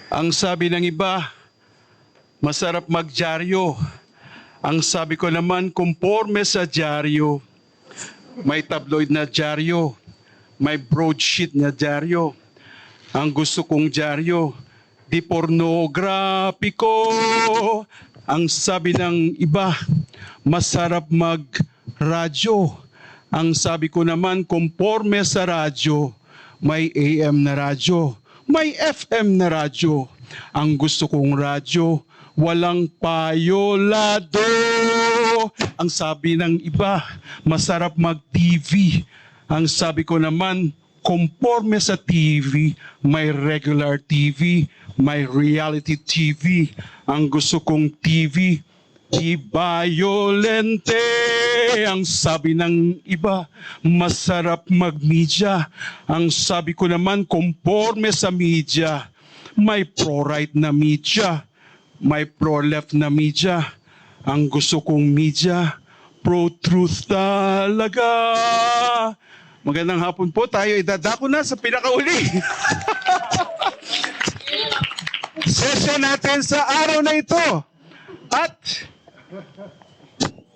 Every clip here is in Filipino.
Ang sabi ng iba, masarap magdyaryo. Ang sabi ko naman, kumporme sa dyaryo. May tabloid na dyaryo, may broadsheet na dyaryo. Ang gusto kong dyaryo, di pornograpiko. Ang sabi ng iba, masarap magradyo. Ang sabi ko naman, kumporme sa radyo, may AM na radyo, may FM na radyo. Ang gusto kong radyo, walang payolado. Ang sabi ng iba, masarap mag-TV. Ang sabi ko naman, konforme sa TV, may regular TV, may reality TV. Ang gusto kong TV, di violente. Ang sabi ng iba, masarap mag-media. Ang sabi ko naman, konforme sa media, may pro-right na media, may pro-left na media. Ang gusto kong media, pro-truth talaga. Magandang hapon po. Tayo idadako na sa pinakauli. Session natin sa araw na ito. At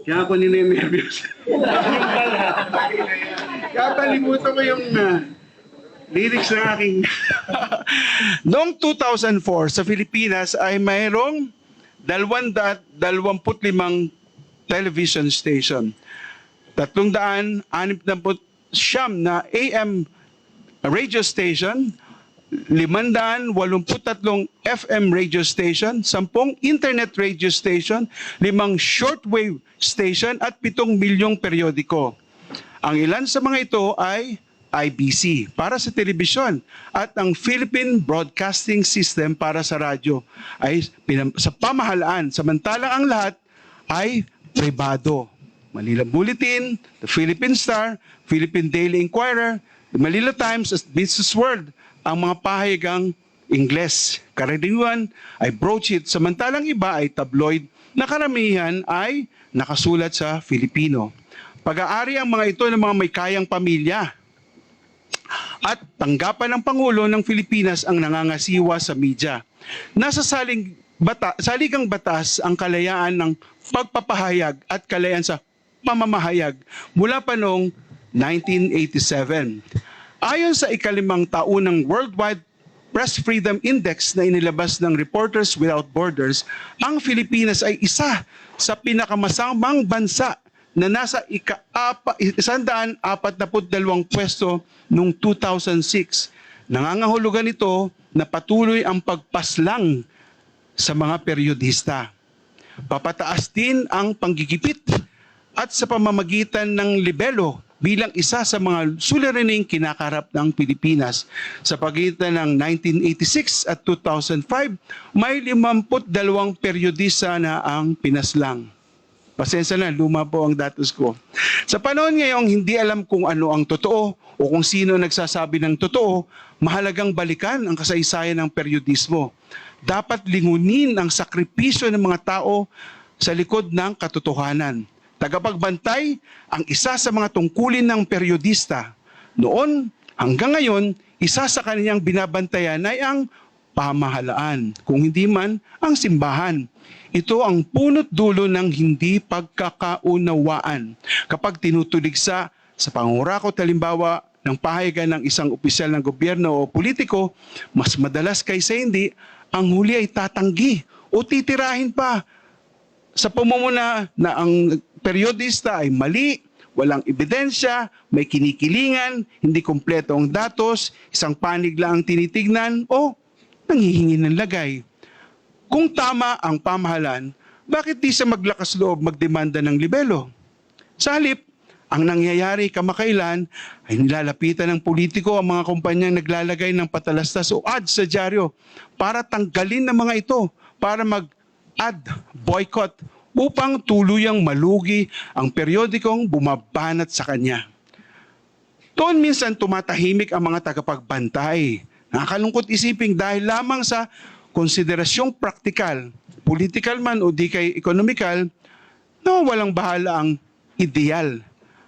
kaya ako nininervyos. Kakalimutan ko yung lyrics ng aking... Noong 2004 sa Pilipinas ay mayroong 225 television station. 369 na AM radio station, 583 FM radio station, 10 internet radio station, 5 shortwave station at 7 milyong periodiko. Ang ilan sa mga ito ay IBC para sa telebisyon at ang Philippine Broadcasting System para sa radyo ay sa pamahalaan, samantalang ang lahat ay pribado. Manila Bulletin, the Philippine Star, Philippine Daily Inquirer, the Manila Times at Business World, ang mga pahayagang Ingles. Karaniwan ay broadsheet, samantalang iba ay tabloid na karamihan ay nakasulat sa Filipino. Pag-aari ang mga ito ng mga may kayang pamilya. At tanggapan ng Pangulo ng Pilipinas ang nangangasiwa sa media. Nasa saligang batas ang kalayaan ng pagpapahayag at kalayaan sa pamamahayag mula pa noong 1987. Ayon sa ikalimang taon ng Worldwide Press Freedom Index na inilabas ng Reporters Without Borders, ang Pilipinas ay isa sa pinakamasamang bansa na nasa 142 pwesto noong 2006. Nangangahulugan ito na patuloy ang pagpaslang sa mga periodista. Papataas din ang panggigipit at sa pamamagitan ng libelo bilang isa sa mga suliraning kinakarap ng Pilipinas. Sa pagitan ng 1986 at 2005, may 52 periodista na ang pinaslang. Pasensya na, luma po ang datos ko. Sa panahon ngayong hindi alam kung ano ang totoo o kung sino nagsasabi ng totoo, mahalagang balikan ang kasaysayan ng periodismo. Dapat lingunin ang sakripisyo ng mga tao sa likod ng katotohanan. Tagapagbantay ang isa sa mga tungkulin ng periodista. Noon hanggang ngayon, isa sa kaniyang binabantayan ay ang pamahalaan, kung hindi man ang simbahan. Ito ang punot dulo ng hindi pagkakaunawaan. Kapag tinutuligsa sa pangurakot halimbawa ng pahayagan ng isang opisyal ng gobyerno o politiko, mas madalas kaysa hindi, ang huli ay tatanggi o titirahin pa sa pamumuna na ang periodista ay mali, walang ebidensya, may kinikilingan, hindi kumpleto ang datos, isang panig lang ang tinitignan o nanghihingi ng lagay. Kung tama ang pamahalaan, bakit di sa maglakas loob magdemanda ng libelo? Sa halip, ang nangyayari kamakailan ay nilalapitan ng politiko ang mga kumpanyang naglalagay ng patalastas o ads sa dyaryo para tanggalin ng mga ito, para mag-ad boycott upang tuluyang malugi ang periodikong bumabanat sa kanya. Doon minsan tumatahimik ang mga tagapagbantay. Nakakalungkot isipin dahil lamang sa konsiderasyong praktikal, political man o di kay ekonomikal, na walang bahala ang ideal.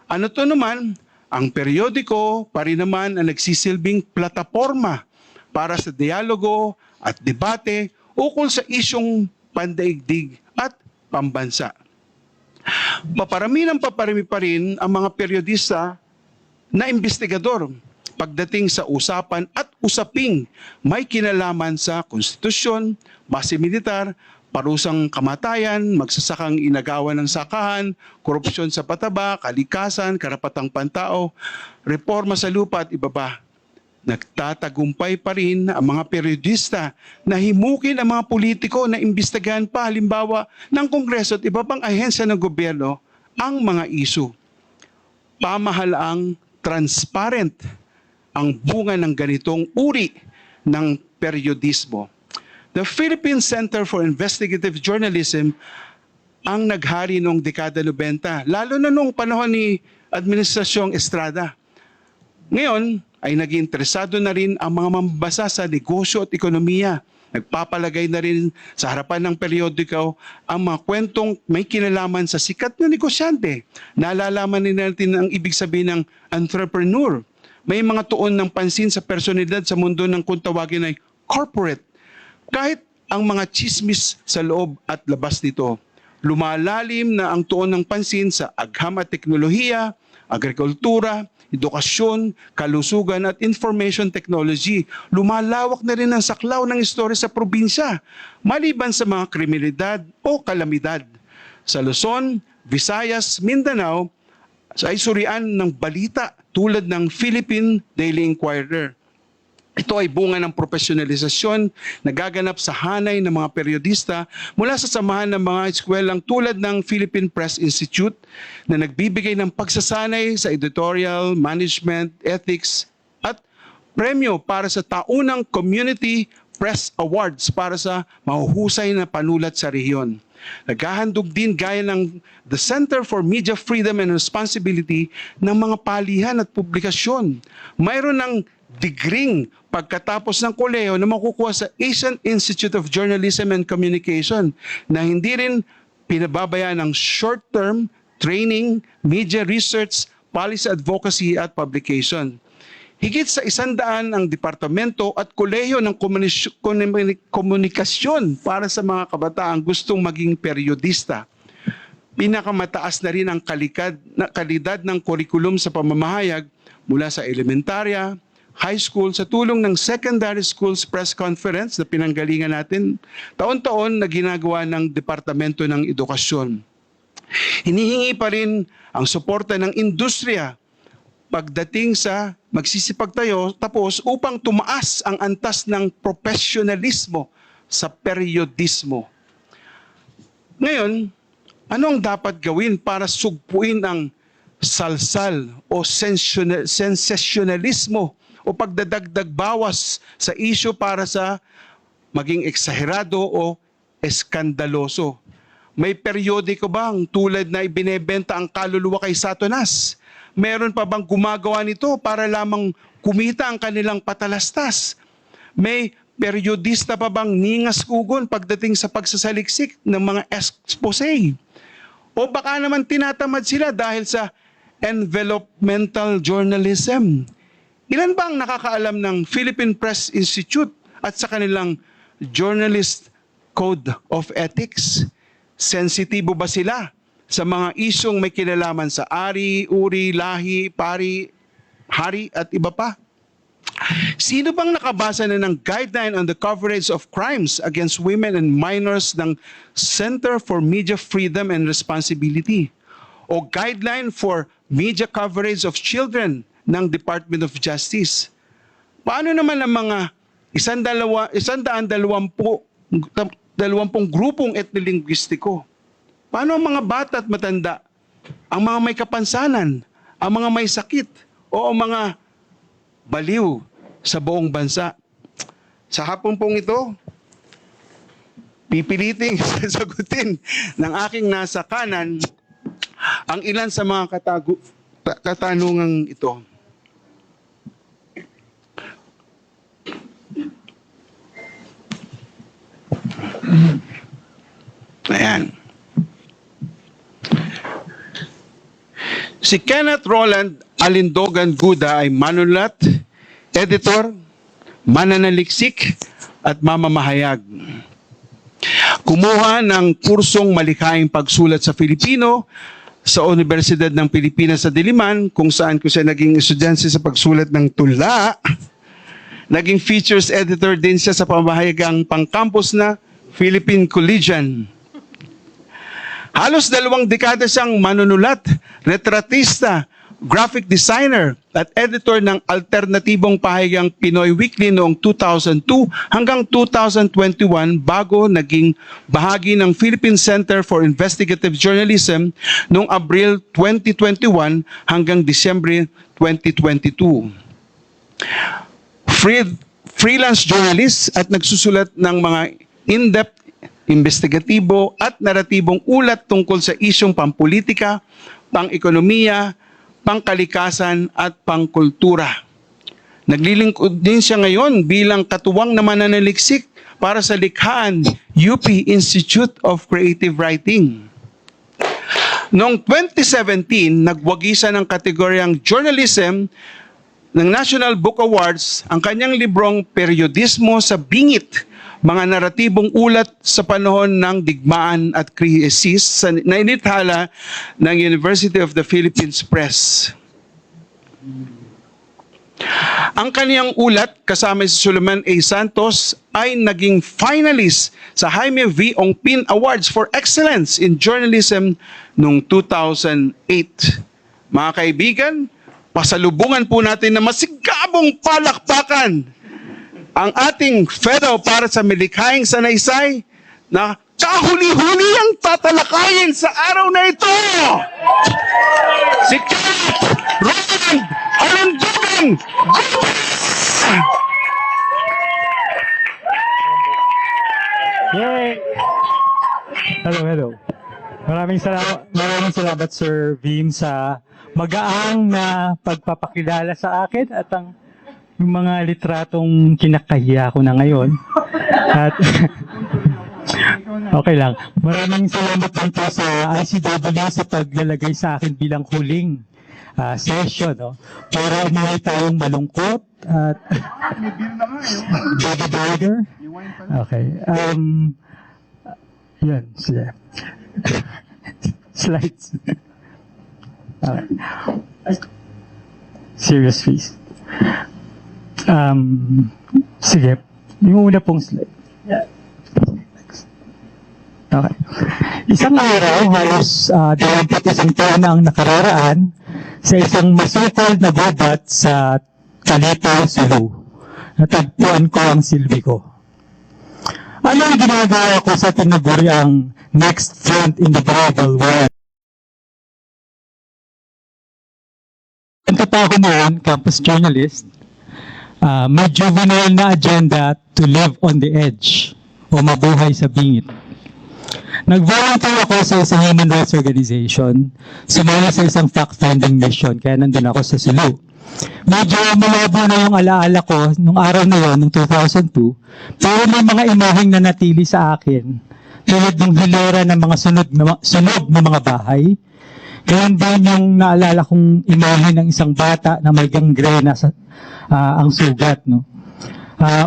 Ano to naman? Ang periodiko pa rin naman ang nagsisilbing plataforma para sa dialogo at debate ukol sa isyong pandaigdig at pambansa. Paparami pa rin ang mga periodista na investigador pagdating sa usapan at usaping may kinalaman sa konstitusyon, base militar, parusang kamatayan, magsasakang inagawan ng sakahan, korupsyon sa pataba, kalikasan, karapatang pantao, reforma sa lupa at iba pa. Nagtatagumpay pa rin ang mga periodista na himukin ang mga politiko na imbestigahan pa halimbawa ng Kongreso at iba pang ahensya ng gobyerno ang mga isu. Pamahalaang transparent ang bunga ng ganitong uri ng periodismo. The Philippine Center for Investigative Journalism ang naghari noong dekada 90, lalo na noong panahon ni Administrasyong Estrada. Ngayon ay naging interesado na rin ang mga mambasa sa negosyo at ekonomiya. Nagpapalagay na rin sa harapan ng periodiko ang mga kwentong may kinalaman sa sikat na negosyante. Nalalaman din natin ang ibig sabihin ng entrepreneur. May mga tuon ng pansin sa personalidad sa mundo ng kung tawagin ay corporate. Kahit ang mga chismis sa loob at labas nito, lumalalim na ang tuon ng pansin sa agham at teknolohiya, agrikultura, edukasyon, kalusugan at information technology. Lumalawak na rin ang saklaw ng istorya sa probinsya, maliban sa mga kriminalidad o kalamidad. Sa Luzon, Visayas, Mindanao, ay surian ng balita tulad ng Philippine Daily Inquirer. Ito ay bunga ng profesionalisasyon na gaganap sa hanay ng mga periodista mula sa samahan ng mga eskwelang tulad ng Philippine Press Institute na nagbibigay ng pagsasanay sa editorial, management, ethics at premyo para sa taunang Community Press Awards para sa mahuhusay na panulat sa rehiyon. Naghahandog din gaya ng the Center for Media Freedom and Responsibility ng mga palihan at publikasyon. Mayroon ng degree pagkatapos ng kolehiyo na makukuha sa Asian Institute of Journalism and Communication na hindi rin pinababayaan ng short-term training, media research, policy advocacy at publication. Higit sa 100 ang departamento at kolehiyo ng komunikasyon para sa mga kabataang gustong maging periodista. Pinakamataas na rin ang kalidad ng kurikulum sa pamamahayag mula sa elementarya, high school, sa tulong ng Secondary Schools Press Conference na pinanggalingan natin, taon-taon na ginagawa ng Departamento ng Edukasyon. Hinihingi pa rin ang suporta ng industriya pagdating sa magsisipagtayo tapos upang tumaas ang antas ng profesionalismo sa periodismo. Ngayon, ano ang dapat gawin para sugpuin ang salsal o sensationalismo o pagdadagdag bawas sa isyu para sa maging eksaherado o eskandaloso? May periodiko bang tulad na ibinebenta ang kaluluwa kay Satanas? Meron pa bang gumagawa nito para lamang kumita ang kanilang patalastas? May periodista pa bang ningas-ugon pagdating sa pagsasaliksik ng mga expose? O baka naman tinatamad sila dahil sa envelopmental journalism? Ilan ba ang nakakaalam ng Philippine Press Institute at sa kanilang Journalist Code of Ethics? Sensitibo ba sila sa mga isyong may kinalaman sa ari, uri, lahi, pari, hari at iba pa? Sino bang nakabasa na ng guideline on the coverage of crimes against women and minors ng Center for Media Freedom and Responsibility? O guideline for media coverage of children ng Department of Justice? Paano naman ang mga 120 grupong etnolingwistiko? Paano ang mga bata at matanda, ang mga may kapansanan, ang mga may sakit, o ang mga baliw sa buong bansa? Sa hapon pong ito, pipiliting sagutin ng aking nasa kanan ang ilan sa mga katanungang ito. Ayan. Si Kenneth Roland Alindogan Guda ay manulat, editor, mananaliksik, at mamamahayag. Kumuha ng kursong malikhaing pagsulat sa Filipino sa Universidad ng Pilipinas sa Diliman, kung saan ko siya naging estudyante sa pagsulat ng tula. Naging features editor din siya sa pamahayagang pang-campus na Philippine Collegian. Halos 2 dekada siyang manunulat, retratista, graphic designer at editor ng alternatibong pahayagang Pinoy Weekly noong 2002 hanggang 2021 bago naging bahagi ng Philippine Center for Investigative Journalism noong Abril 2021 hanggang Disyembre 2022. Freelance journalist at nagsusulat ng mga in-depth, investigatibo at naratibong ulat tungkol sa isyong pampolitika, pang-ekonomiya, pangkalikasan at pangkultura. Naglilingkod din siya ngayon bilang katuwang na mananaliksik para sa likhaan UP Institute of Creative Writing. Noong 2017, nagwagisa ng kategoryang journalism ng National Book Awards ang kanyang librong Periodismo sa Bingit, mga naratibong ulat sa panahon ng digmaan at krisis na inithala ng University of the Philippines Press. Ang kaniyang ulat kasama si Suleiman A. Santos ay naging finalist sa Jaime V. Ongpin Awards for Excellence in Journalism noong 2008. Mga kaibigan, pasalubungan po natin na masigabong palakpakan ang ating fellow para sa milikhaing sanaysay na kahuli-huli ang tatalakayin sa araw na ito. Si Kenneth Roland Alandugan. Yay! Hello. Maraming salamat Sir Vim sa magaang na pagpapakilala sa akin at ang yung mga litratong kinakahiya ko na ngayon. At okay lang. Maraming salamat dito sa ICW sa paglalagay sa akin bilang huling session, no? Para umuwi tayong malungkot at Baby Burger. Okay. Yan, sige. Slides. Okay. Serious face. Sige. Yung una pong slide. Yeah. Okay. Isang araw, halos 21 taon na ang nakararaan sa isang masukal na gubat sa Talito, Sulu. Natagpuan ko ang silbi ko. Ano ang ginagawa ko sa tinaguriang next front in the Bible where ang katao noon, campus journalist, may juvenile na agenda to live on the edge o mabuhay sa bingit. Nag-volunteer ako sa isang human rights organization, sumama sa isang fact-finding mission, kaya nandun ako sa Sulu. Medyo malabo na yung alaala ko nung araw na yun, nung 2002, pero may mga imaheng na natili sa akin, tulad ng hilera ng mga sunog na mga bahay. Ganyan din yung naalala kong imahe ng isang bata na may gangrena sa ang sugat, no?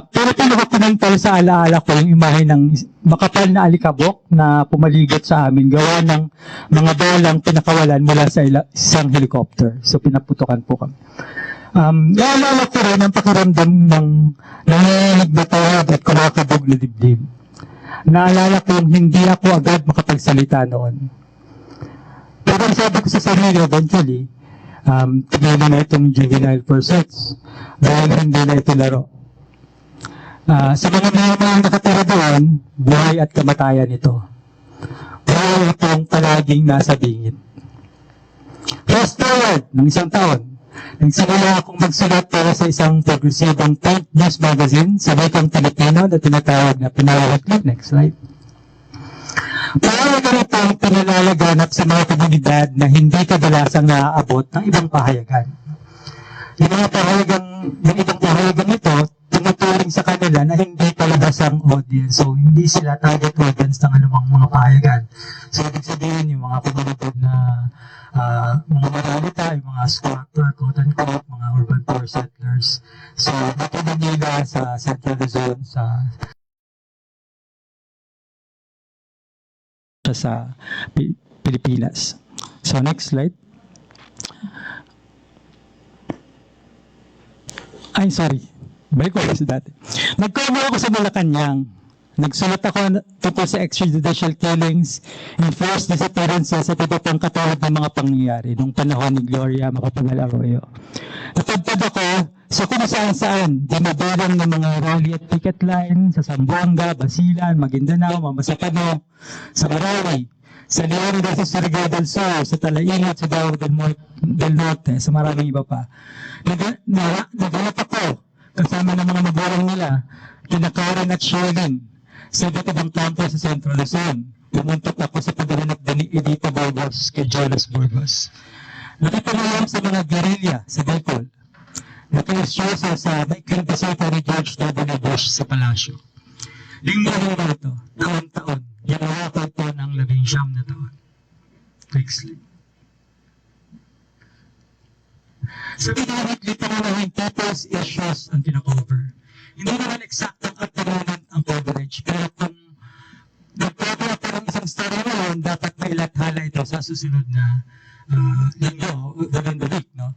Pero pinakapunantal sa alaala ko yung imahe ng makapal na alikabok na pumaligot sa amin, gawa ng mga balang pinakawalan mula sa isang helicopter. So pinaputukan po kami. Naalala ko rin ang pakiramdam ng nanginginig na tawag at kumakabog na dibdib. Naalala ko hindi ako agad makapagsalita noon. Pero sabi ko sa sarili, eventually, tignan na itong juvenile pursuits dahil hindi na ito laro. Sa mga nakatira doon, buhay at kamatayan ito. Buhay itong palaging nasa bingit. Fast forward, ng isang taon, nagsimula akong magsulat para sa isang progresibong print news magazine sa wikang Pilipino na tinatawag na Pinalawag. Next slide. Para ganito ang pinalalaganap sa mga komunidad na hindi kadalasang naaabot ng ibang pahayagan. Yung ibang pahayagan ito, tinuturing sa kanila na hindi talaga siyang audience. So, hindi sila target audience ng anumang mga pahayagan. So, ibig sabihin yung mga kumulubog na mga maralita, yung mga squatter, quote-unquote, mga urban poor settlers. So, dito nila sa Central Luzon, sa Pilipinas. So, next slide. Ay, sorry. Balik ko sa dati. Nag-cover ako sa Malacanang. Nagsulat ako tungkol sa extrajudicial killings, enforced disappearances at iba pang katulad ng mga pangyayari nung panahon ni Gloria Macapagal Arroyo. Napadpad ako sa kung saan-saan, dinabarang ng mga rally at picket line sa Zamboanga, Basilan, Maguindanao, Mamasapano, sa Marawi, sa Leon de Surigao del Sur, sa Talaingat, sa Davao del Norte, sa maraming iba pa. Naghanap ako kasama ng mga magulang nila, kina Karen at Sherlyn, sa iba't ibang kampo sa Central Luzon. Pumuntot ako sa paghahanap ni Edita Burgos kay Jonas Burgos. Nakipanayam sa mga guerrilla sa Bicol. Nakiusyoso sa maikling bisita ni George W. Bush sa palasyo. Linggo-linggo ito, taon-taon, ginawa ko ito ng 19 na taon. Next slide. Sa pinahit, literally, people's issues ang kinakover. Hindi naman eksaktong at permanent ang coverage, pero kung nag-cover pa ng isang story na yun, dapat mailathala ito sa susunod na linggo, within the week, no?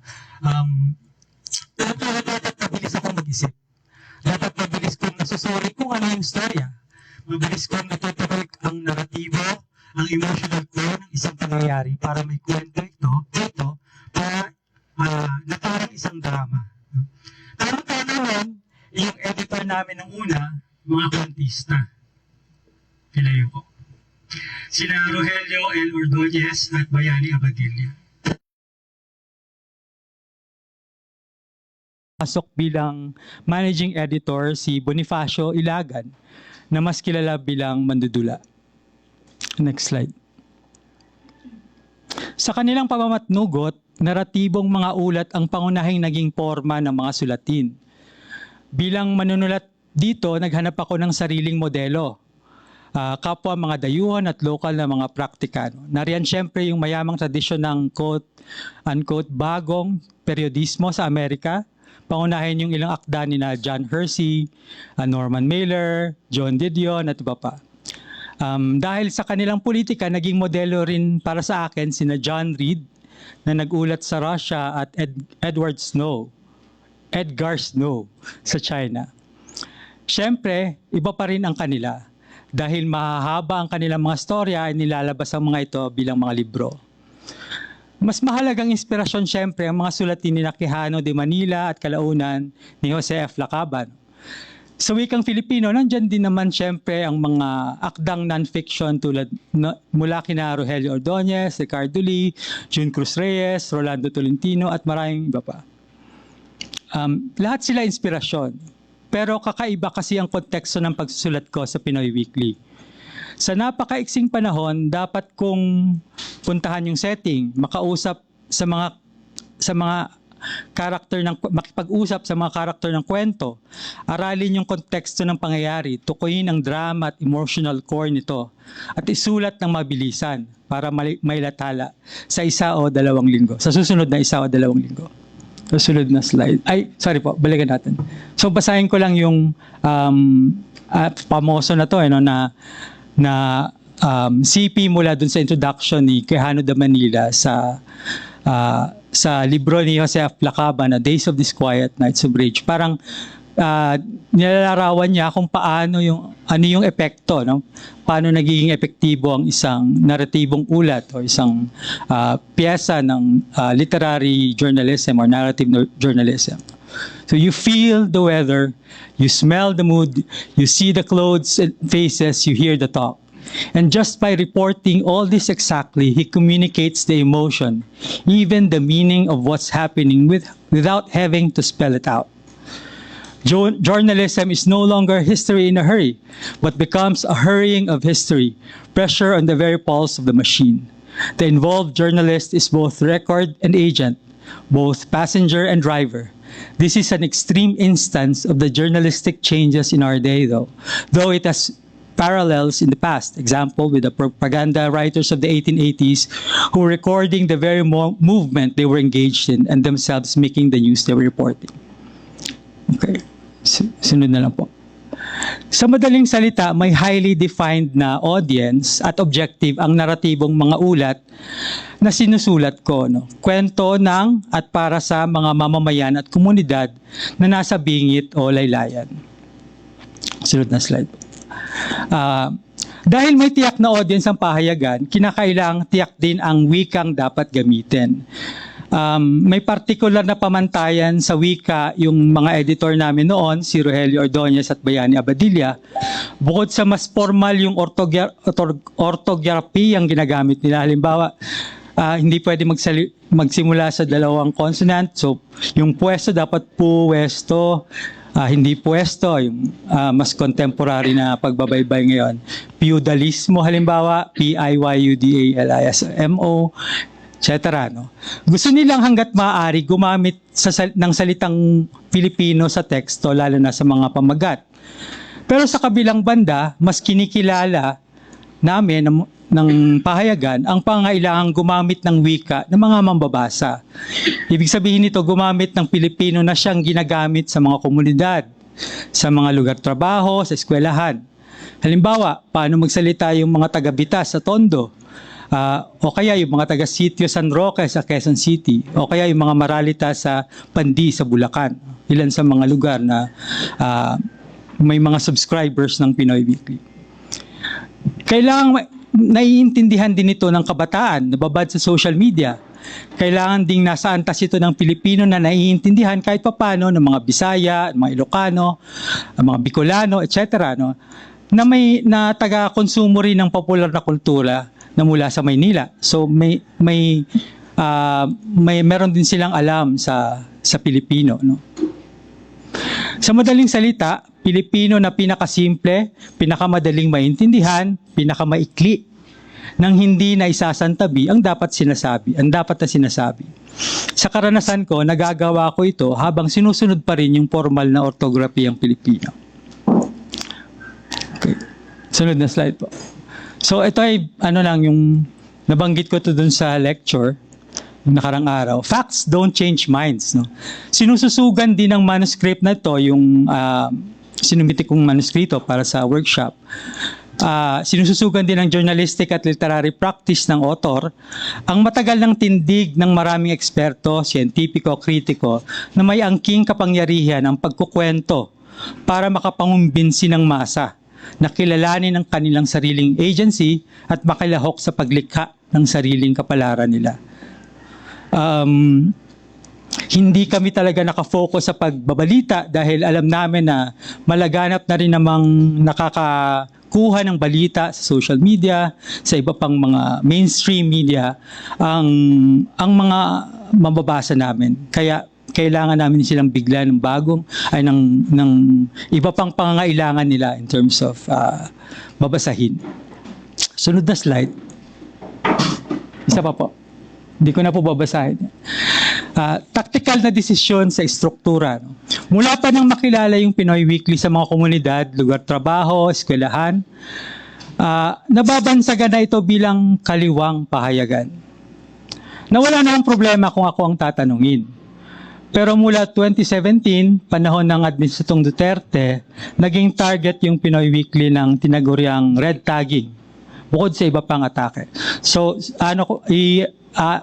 Pero dapat mabilis akong mag-isip. Dapat mabilis kong nasusuri kung ano yung storya. Mabilis kong natutuloy ang naratibo, ang emotional core ng isang pangyayari para may kwento ito, para na parang isang drama. Tarang-tarang naman, yung editor namin ng una, mga kontista. Pilayo ko. Sina Rogelio L. Ordonez at Bayani Abadilla. Pasok bilang managing editor si Bonifacio Ilagan, na mas kilala bilang Mandudula. Next slide. Sa kanilang pamamatnugot, naratibong mga ulat ang pangunahing naging forma ng mga sulatin. Bilang manunulat dito, naghanap ako ng sariling modelo. Kapwa mga dayuhan at lokal na mga praktikano. Nariyan siyempre yung mayamang tradisyon ng quote-unquote bagong periodismo sa Amerika. Pangunahin yung ilang akda ni na John Hersey, Norman Mailer, John Didion at iba pa. Dahil sa kanilang politika, naging modelo rin para sa akin sina John Reed na nag-ulat sa Russia at Edgar Snow sa China. Siyempre, iba pa rin ang kanila. Dahil mahahaba ang kanilang mga storya ay nilalabas ang mga ito bilang mga libro. Mas mahalagang inspirasyon siyempre ang mga sulatin ni Quijano de Manila at kalaunan ni Jose F. Lacaban. Sa wikang Filipino, nandyan din naman siyempre ang mga akdang non-fiction tulad mula kina Rogelio Ordonez, Ricardo Lee, June Cruz Reyes, Rolando Tolentino at maraming iba pa. Lahat sila inspirasyon. Pero kakaiba kasi ang konteksto ng pagsusulat ko sa Pinoy Weekly. Sa napakaiksing panahon, dapat kong puntahan yung setting, makausap sa mga karakter ng makipag-usap sa mga karakter ng kwento, aralin yung konteksto ng pangyayari, tukuyin ang drama at emotional core nito, at isulat ng mabilisan para mailathala sa 1 o 2 linggo. Sa susunod na 1 o 2 linggo. Susunod na slide. Ay, sorry po, balikan natin. So basahin ko lang yung pamoso na to, na CP mula dun sa introduction ni Quijano de Manila sa libro ni Jose F. Lacaban na Days of Disquiet, Nights of Rage. Parang nilalarawan niya kung ano yung epekto, no? Paano nagiging epektibo ang isang naratibong ulat o isang piyesa ng literary journalism or narrative journalism. So you feel the weather, you smell the mood, you see the clothes and faces, you hear the talk. And just by reporting all this exactly, he communicates the emotion, even the meaning of what's happening without having to spell it out. Journalism is no longer history in a hurry, but becomes a hurrying of history, pressure on the very pulse of the machine. The involved journalist is both record and agent, both passenger and driver, This is an extreme instance of the journalistic changes in our day, though it has parallels in the past. Example, with the propaganda writers of the 1880s who were recording the very movement they were engaged in and themselves making the news they were reporting. Okay, sunod na lang po. Sa madaling salita, may highly defined na audience at objective ang naratibong mga ulat na sinusulat ko. Kwento ng at para sa mga mamamayan at komunidad na nasa bingit o laylayan. Sunod na slide. Dahil may tiyak na audience ang pahayagan, kinakailang tiyak din ang wikang dapat gamitin. May particular na pamantayan sa wika yung mga editor namin noon, si Rogelio Ordonez at Bayani Abadilla. Bukod sa mas formal yung orthography ang ginagamit nila. Halimbawa, hindi pwede magsimula sa dalawang consonant. So, yung pwesto dapat puwesto, hindi pwesto. Yung mas contemporary na pagbabaybay ngayon. Feudalismo, halimbawa, P-I-Y-U-D-A-L-I-S-M-O, etc. No? Gusto nilang hanggat maaari gumamit ng salitang Pilipino sa teksto, lalo na sa mga pamagat. Pero sa kabilang banda, mas kinikilala namin ng pahayagan ang pangailangang gumamit ng wika ng mga mambabasa. Ibig sabihin nito, gumamit ng Pilipino na siyang ginagamit sa mga komunidad, sa mga lugar trabaho, sa eskwelahan. Halimbawa, paano magsalita yung mga taga-Bitas sa Tondo? O kaya yung mga taga-Sitio San Roque sa Quezon City, o kaya yung mga Maralita sa Pandi sa Bulacan. Ilan sa mga lugar na may mga subscribers ng Pinoy Weekly. Kailangan naiintindihan din ito ng kabataan, nababad sa social media. Kailangan ding nasa antas ito ng Pilipino na naiintindihan kahit papano ng mga Bisaya, mga Ilocano, mga Bicolano, etc. No? Na taga-konsumo rin ng popular na kultura na mula sa Maynila. So meron din silang alam sa Pilipino, no? Sa madaling salita, Pilipino na pinakasimple, pinakamadaling maintindihan, pinakamaikli, nang hindi na isasantabi ang dapat na sinasabi. Sa karanasan ko, nagagawa ko ito habang sinusunod pa rin yung formal na orthography ang Pilipino. Okay. Sunod na slide po. So ito ay yung nabanggit ko to dun sa lecture yung nakarang araw. Facts don't change minds. No? Sinususugan din ng manuscript na ito, yung sinumiti kong manuskrito para sa workshop. Sinususugan din ng journalistic at literary practice ng author ang matagal ng tindig ng maraming eksperto, siyentipiko, kritiko na may angking kapangyarihan ang pagkukwento para makapangumbinsi ng masa na kilalanin ang kanilang sariling agency at makilahok sa paglikha ng sariling kapalaran nila. Hindi kami talaga nakafocus sa pagbabalita dahil alam namin na malaganap na rin namang nakakakuha ng balita sa social media, sa iba pang mga mainstream media, ang mga mababasa namin. Kaya kailangan namin silang bigla ng ng iba pang pangangailangan nila in terms of babasahin. Sunod na slide. Isa pa po. Hindi ko na po babasahin. Tactical na desisyon sa estruktura. No? Mula pa nang makilala yung Pinoy Weekly sa mga komunidad, lugar trabaho, eskwelahan, nababansagan na ito bilang kaliwang pahayagan. Nawala na ang problema kung ako ang tatanungin. Pero mula 2017, panahon ng Administratong Duterte, naging target yung Pinoy Weekly ng tinaguriang red tagging, bukod sa iba pang atake. So,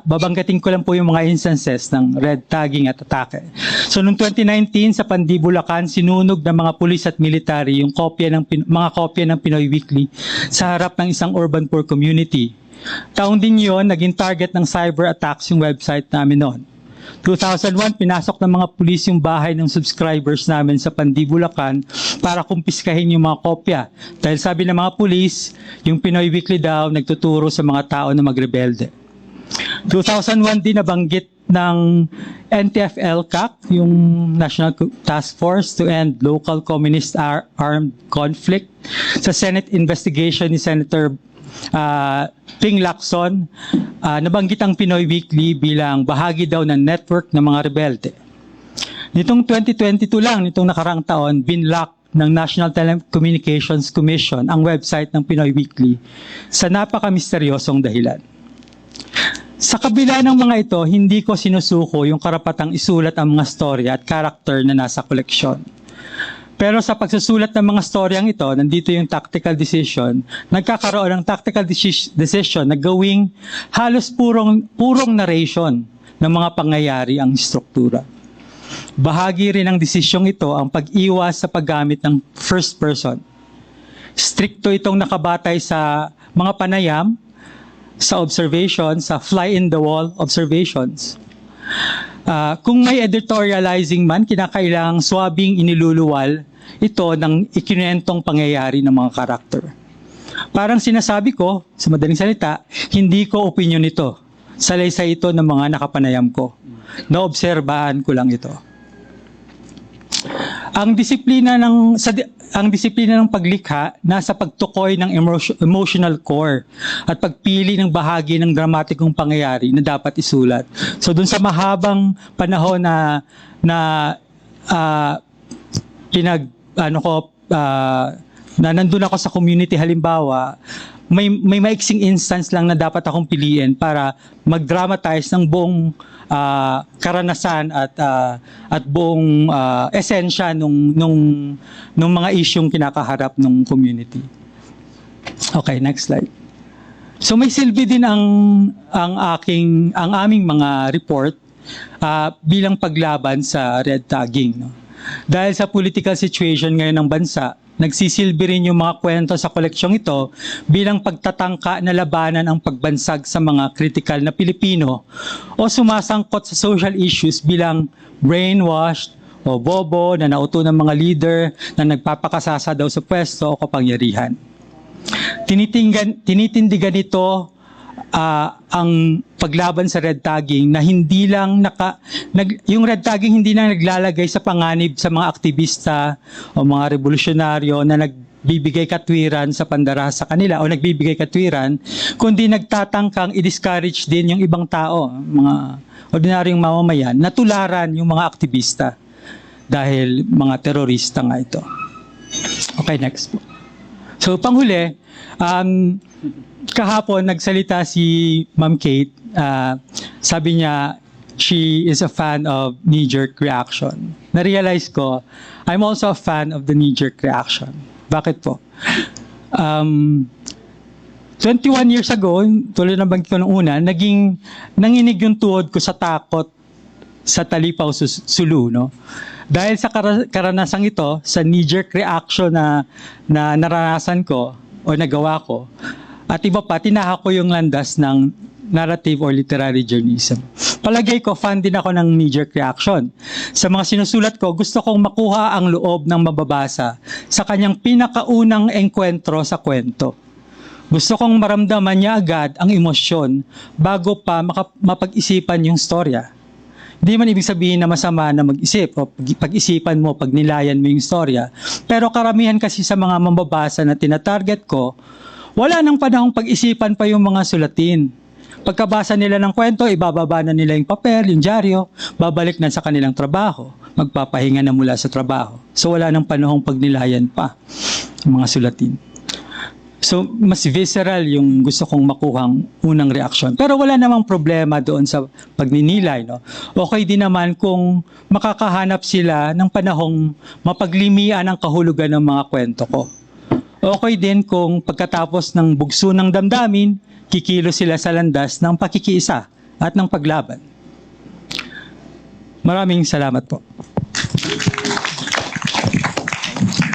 babanggating ko lang po yung mga instances ng red tagging at atake. So, noong 2019, sa Pandi, Bulacan, sinunog ng mga pulis at military yung mga kopya ng Pinoy Weekly sa harap ng isang urban poor community. Taong din yun, naging target ng cyber attacks yung website namin noon. 2001, pinasok ng mga pulis yung bahay ng subscribers namin sa Pandi, Bulacan para kumpiskahin yung mga kopya. Dahil sabi ng mga pulis, yung Pinoy Weekly daw nagtuturo sa mga tao na magrebelde. 2001 din nabanggit ng NTF-ELCAC, yung National Task Force to End Local Communist Armed Conflict, sa Senate investigation ni Senator Ping Lacson, nabanggit ang Pinoy Weekly bilang bahagi daw ng network ng mga rebelde. Nitong 2022 lang, nitong nakaraang taon, binlock ng National Telecommunications Commission ang website ng Pinoy Weekly sa napaka-misteryosong dahilan. Sa kabila ng mga ito, hindi ko sinusuko yung karapatang isulat ang mga storya at karakter na nasa koleksyon. Pero sa pagsusulat ng mga storyang ito, nandito yung tactical decision, nagkakaroon ng tactical decision na gawing halos purong narration ng mga pangyayari ang struktura. Bahagi rin ng desisyong ito ang pag-iwas sa paggamit ng first person. Stricto itong nakabatay sa mga panayam, sa observation, sa fly-in-the-wall observations. Kung may editorializing man, kinakailangang swabing iniluluwal ito ng ikinentong pangyayari ng mga karakter. Parang sinasabi ko, sa madaling salita, hindi ko opinion ito. Salaysay ito ng mga nakapanayam ko. Naobserbahan ko lang ito. Ang disiplina ng paglikha nasa pagtukoy ng emotional core at pagpili ng bahagi ng dramatikong pangyayari na dapat isulat. So dun sa mahabang panahon na nandun ako sa community, halimbawa, may maiksing instance lang na dapat akong piliin para mag-dramatize ng buong karanasan at buong esensya nung mga isyung kinakaharap ng community. Okay, next slide. So may silbi din ang aming mga report bilang paglaban sa red tagging, no? Dahil sa political situation ngayon ng bansa, nagsisilbi rin yung mga kwento sa koleksyong ito bilang pagtatangka na labanan ang pagbansag sa mga kritikal na Pilipino o sumasangkot sa social issues bilang brainwashed o bobo na nauto ng mga leader na nagpapakasasa daw sa pwesto o kapangyarihan. Tinitindigan nito ang paglaban sa red tagging na hindi lang yung red tagging hindi lang naglalagay sa panganib sa mga aktivista o mga revolusyonaryo na nagbibigay katwiran sa pandarasa sa kanila o nagbibigay katwiran, kundi nagtatangkang i-discourage din yung ibang tao, mga ordinaryong mamamayan, na tularan yung mga aktivista dahil mga terorista nga ito. Okay, next po. So panghuli, kahapon nagsalita si Ma'am Kate, sabi niya she is a fan of knee-jerk reaction. Na-realize ko, I'm also a fan of the knee-jerk reaction. Bakit po? 21 years ago, tuloy na banggit ko nung una, nanginig yung tuhod ko sa takot sa Talipaw Sulu, no? Dahil sa karanasang ito, sa knee-jerk reaction na naranasan ko o nagawa ko, at iba pa, tinahak ko yung landas ng narrative or literary journalism. Palagay ko, fan din ako ng knee-jerk reaction. Sa mga sinusulat ko, gusto kong makuha ang loob ng mababasa sa kanyang pinakaunang engkwentro sa kwento. Gusto kong maramdaman niya agad ang emosyon bago pa mapag-isipan yung storya. Hindi man ibig sabihin na masama na mag-isip o pag-isipan mo, pag nilayan mo yung storya. Pero karamihan kasi sa mga mambabasa na tinatarget ko, wala nang panahong pag-isipan pa yung mga sulatin. Pagkabasa nila ng kwento, ibababa na nila yung papel, yung dyaryo, babalik na sa kanilang trabaho, magpapahinga na mula sa trabaho. So wala nang panahong pagnilayan pa ang mga sulatin. So mas visceral yung gusto kong makuhang unang reaksyon. Pero wala namang problema doon sa pagninilay, no? Okay din naman kung makakahanap sila ng panahong mapaglimian ang kahulugan ng mga kwento ko. Okay din kung pagkatapos ng bugso ng damdamin, kikilo sila sa landas ng pakikiisa at ng paglaban. Maraming salamat po.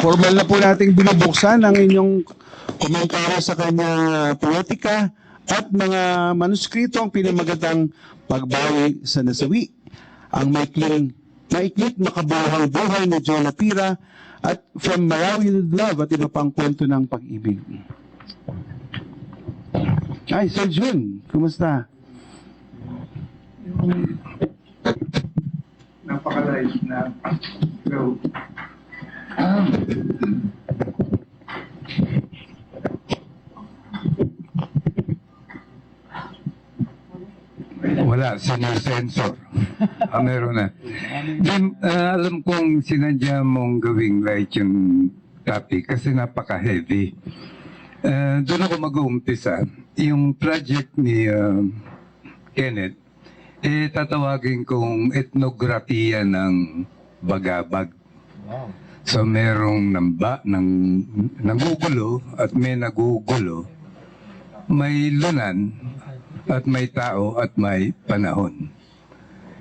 Formal na po nating binubuksan ang inyong komentaryo sa kanyang poetika at mga manuskrito ang pinamagandang Pagbawi sa Nasawi. Ang maikling makabuhang buhay ni Joe Lapira at From Marawi with Love at iba pang kwento ng pag-ibig. Ay, Sir Jun, kumusta? Napaka-live na go. Wala Wala, sinusensor. Meron na. Then, alam kong sinadya mong gawing light yung topic kasi napaka-heavy. Doon ako mag-uumpisa. Yung project ni Kenneth, tatawagin kong etnografiya ng Bagabag. So merong nagugulo at may nagugulo, may lunan at may tao at may panahon.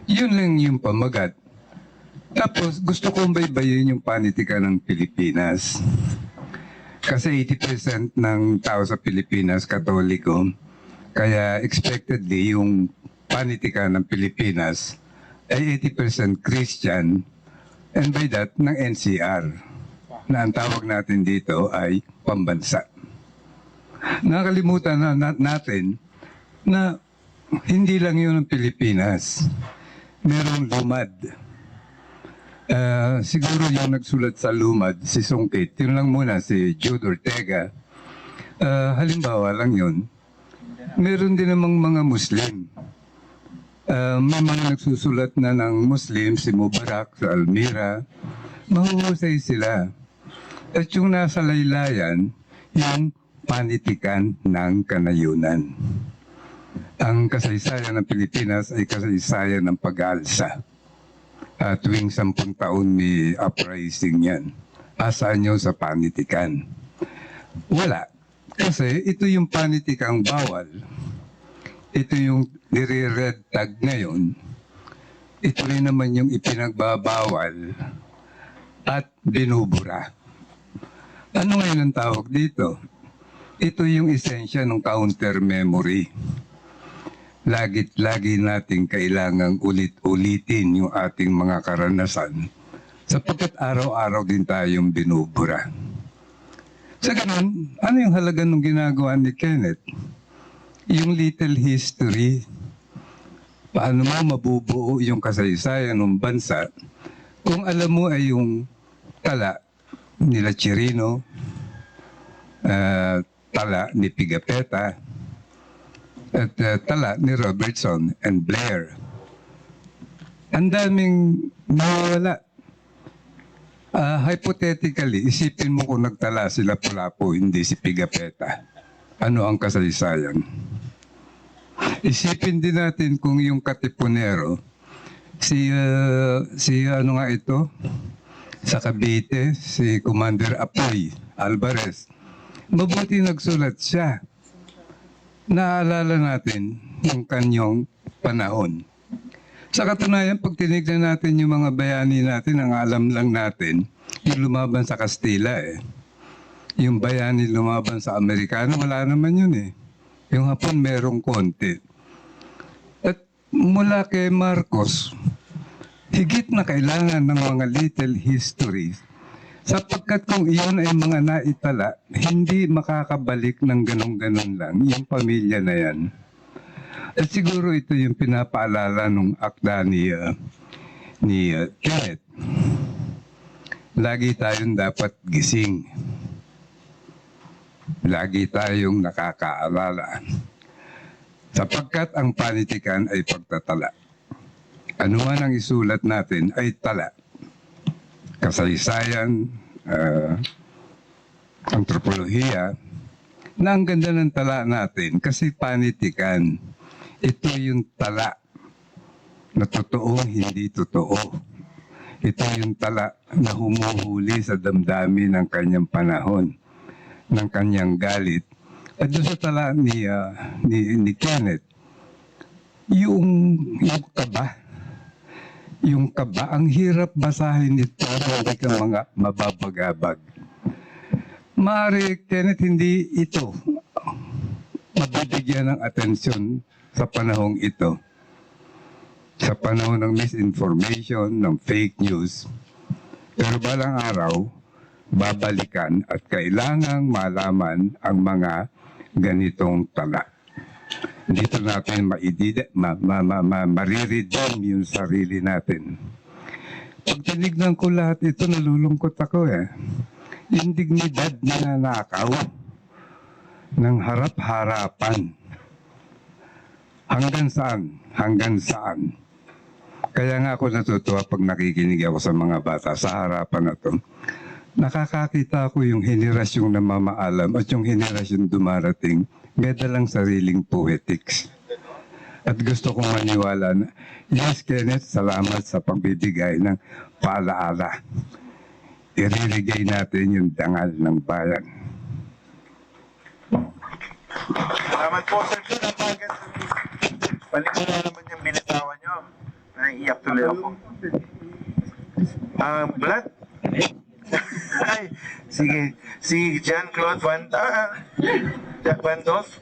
Yun lang yung pamagat. Tapos gusto kong baybayin yung panitikan ng Pilipinas. Kasi 80% ng tao sa Pilipinas Katoliko, kaya expectedly yung panitikan ng Pilipinas ay 80% Christian, and by that, ng NCR, na ang tawag natin dito ay pambansa. Nakalimutan na natin na hindi lang yun ang Pilipinas. Merong lumad. Siguro yung nagsulat sa lumad, si Sungkit, yun lang muna, si Jude Ortega. Halimbawa lang yun. Meron din namang mga Muslim. May mga nagsusulat na ng Muslim, si Mubarak sa Almira. Mahuhusay sila. At yung nasa laylayan, yung panitikan ng kanayunan. Ang kasaysayan ng Pilipinas ay kasaysayan ng pag-aalsa. Tuwing 10 taon may uprising yan. Asaan yun sa panitikan? Wala. Kasi ito yung panitikang bawal. Ito yung nire-red tag ngayon. Ito rin naman yung ipinagbabawal at binubura. Ano ngayon ang tawag dito? Ito yung esensya ng counter memory. Lagi nating kailangang ulit-ulitin yung ating mga karanasan sapagkat araw-araw din tayong binubura. Sa ganun, ano yung halaga ng ginagawa ni Kenneth? Yung little history, paano mo mabubuo yung kasaysayan ng bansa kung alam mo ay yung tala nila Chirino, tala ni Pigapetta, at tala ni Robertson and Blair. Ang daming nawala. Hypothetically, isipin mo kung nagtala sila Pulapo, hindi si Pigapetta. Ano ang kasaysayan? Isipin din natin kung yung Katipunero, si ano nga ito, sa Cavite, si Commander Apoy Alvarez. Mabuti nagsulat siya. Naalala natin yung kanyang panahon. Sa katunayan, pag tinignan natin yung mga bayani natin, ang alam lang natin, yung lumaban sa Kastila eh. Yung bayani lumaban sa Amerikano, wala naman yun eh. Yung Hapon merong konti. At mula kay Marcos, higit na kailangan ng mga little histories sapagkat kung iyon ay mga naitala, hindi makakabalik ng ganun-ganun lang yung pamilya na yan. At siguro ito yung pinapaalala nung akda ni Kenneth. Lagi tayong dapat gising. Lagi tayong nakakaalala. Sapagkat ang panitikan ay pagtatala. Ano man ang isulat natin ay tala. Kasaysayan, antropolohiya, na ang ganda ng tala natin kasi panitikan. Ito yung tala na totoo, hindi totoo. Ito yung tala na humuhuli sa damdamin ng kanyang panahon, ng kanyang galit. At doon sa tala ni Kenneth, yung kaba, ang hirap basahin nito, hindi ka mga mababagabag. Maaari, Kenneth, hindi ito mabibigyan ng atensyon sa panahong ito. Sa panahon ng misinformation, ng fake news. Pero balang araw, babalikan at kailangang malaman ang mga ganitong tala. Dito natin mariredeem yung sarili natin. Pag tinignan ko lahat ito, nalulungkot ako eh. Yung dignidad na nanakaw ng harap-harapan. Hanggang saan? Hanggang saan? Kaya nga ako natutuwa pag nakikinig ako sa mga bata sa harapan na to. Nakakakita ko yung henerasyong namamaalam at yung henerasyong dumarating may dalang sariling poetics. At gusto kong maniwala na, yes, Kenneth, salamat sa pagbibigay ng paalaala. Iririgay natin yung dangal ng bayan. Salamat po, Sir John. Ang bagat. Balik ko na naman yung binitawan nyo. Naiiyak tuloy ako. Vlad? Ay, sige. Si Jean-Claude Van Doff.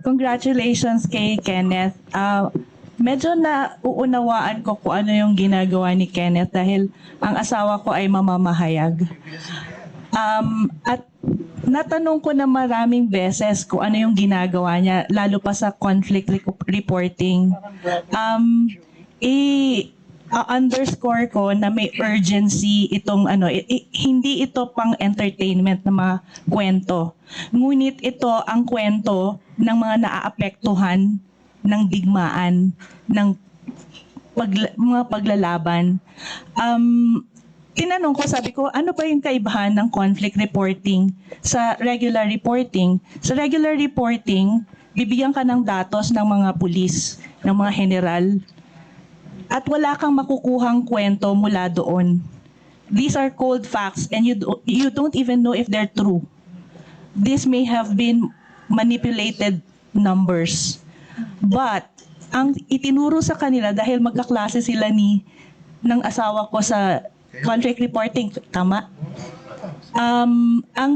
Congratulations kay Kenneth. Medyo nauunawaan ko kung ano yung ginagawa ni Kenneth dahil ang asawa ko ay mamamahayag. At natanong ko na maraming beses kung ano yung ginagawa niya, lalo pa sa conflict reporting. Underscore ko na may urgency itong hindi ito pang entertainment na mga kwento. Ngunit ito ang kwento ng mga naaapektuhan ng digmaan, ng mga paglalaban. Tinanong ko, sabi ko, ano ba yung kaibahan ng conflict reporting sa regular reporting? Sa regular reporting, bibigyan ka ng datos ng mga pulis, ng mga general, at wala kang makukuhang kwento mula doon. These are cold facts and you don't even know if they're true. This may have been manipulated numbers. But ang itinuro sa kanila dahil magkaklase sila ng asawa ko sa contract reporting, tama? Ang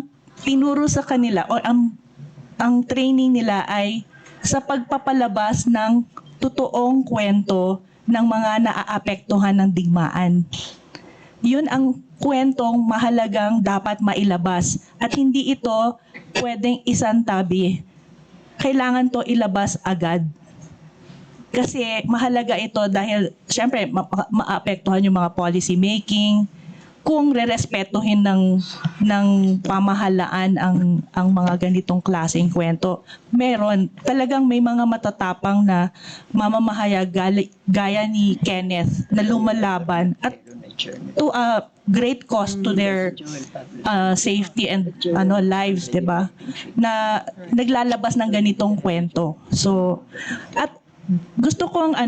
tinuro sa kanila o ang training nila ay sa pagpapalabas ng totoong kwento ng mga naaapektuhan ng digmaan. Yun ang kwentong mahalagang dapat mailabas at hindi ito pwedeng isantabi. Kailangan to ilabas agad. Kasi mahalaga ito dahil syempre maapektuhan yung mga policy making, kung rerespetuhin ng pamahalaan ang mga ganitong klaseng kwento. Talagang may mga matatapang na mamamahayag gaya ni Kenneth na lumalaban at to a great cost to their safety and lives, 'di ba? Na naglalabas ng ganitong kwento. So at gusto kong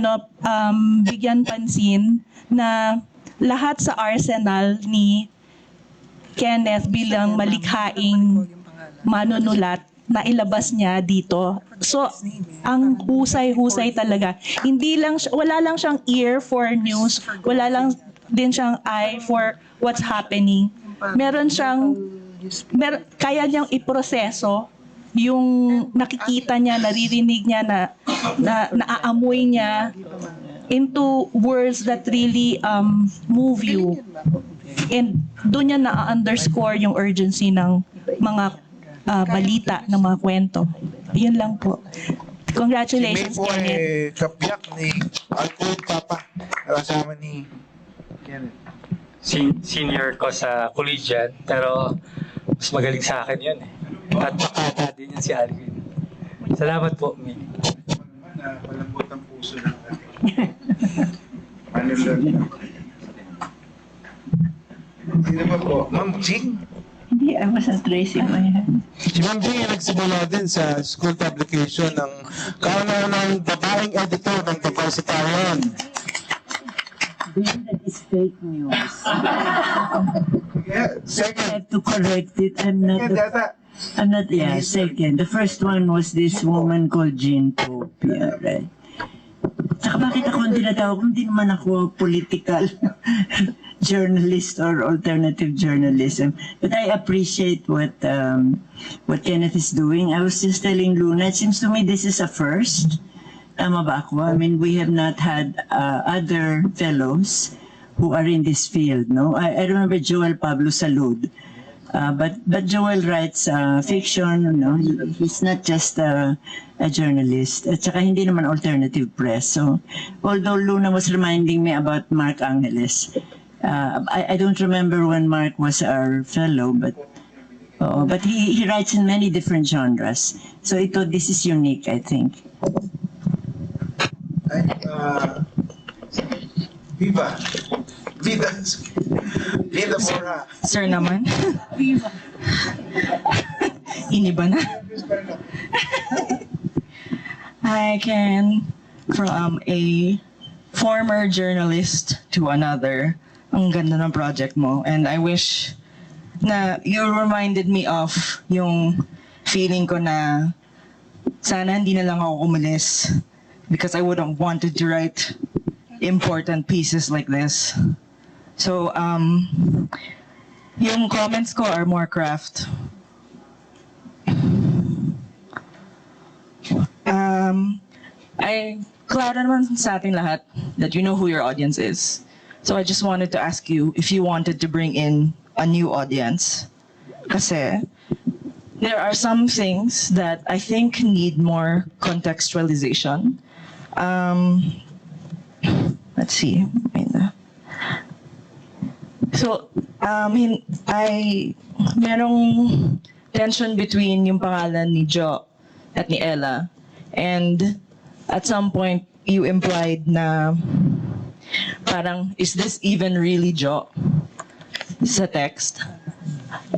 bigyan pansin na lahat sa arsenal ni Kenneth bilang malikhaing manunulat na ilabas niya dito. So, ang husay-husay talaga. Wala lang siyang ear for news, wala lang din siyang eye for what's happening. Kaya niyang iproseso yung nakikita niya, naririnig niya, naaamoy niya into words that really move you. And doon niya na-underscore yung urgency ng mga balita, ng mga kwento. Yun lang po. Congratulations, Si May po Kenneth. kapiyak ni Alcohol Papa. Kasama ni Kenneth. Senior ko sa collegiate, pero mas magaling sa akin yun eh. At makata din yun si Alvin. Salamat po, May. Malambot ang puso ng ano lang. Sino ba po? Ma'am Jing? Hindi, I wasn't raising my hand. Si Ma'am Jing ay nagsimula din sa school publication ng kauna-unang babaeng editor ng Taparsitarian. That is fake news. Yeah, I second. have to correct it. Second. The first one was this woman called Jean Pope. Yeah, right. Saka bakit ako hindi natawag? Hindi naman ako political journalist or alternative journalism. But I appreciate what Kenneth is doing. I was just telling Luna, it seems to me this is a first. Tama ba ako? I mean, we have not had other fellows who are in this field, no? I remember Joel Pablo Salud. But Joel writes fiction, no? He's not just a journalist. At saka hindi naman alternative press. So, although Luna was reminding me about Mark Angeles, I don't remember when Mark was our fellow, but But he writes in many different genres. So this is unique, I think. Ay, Viva. Vida. Vida Mora. Sir naman. Iniba na. I can, from a former journalist to another, ang ganda ng project mo. And I wish na you reminded me of yung feeling ko na sana hindi na lang ako umalis because I would have wanted to write important pieces like this. So, yung comments ko are more craft. Klaro naman sa ating lahat that you know who your audience is. So I just wanted to ask you if you wanted to bring in a new audience. Kasi there are some things that I think need more contextualization. Let's see. So, merong tension between yung pangalan ni Jo at ni Ella. And at some point, you implied na parang, is this even really Jo? Sa text.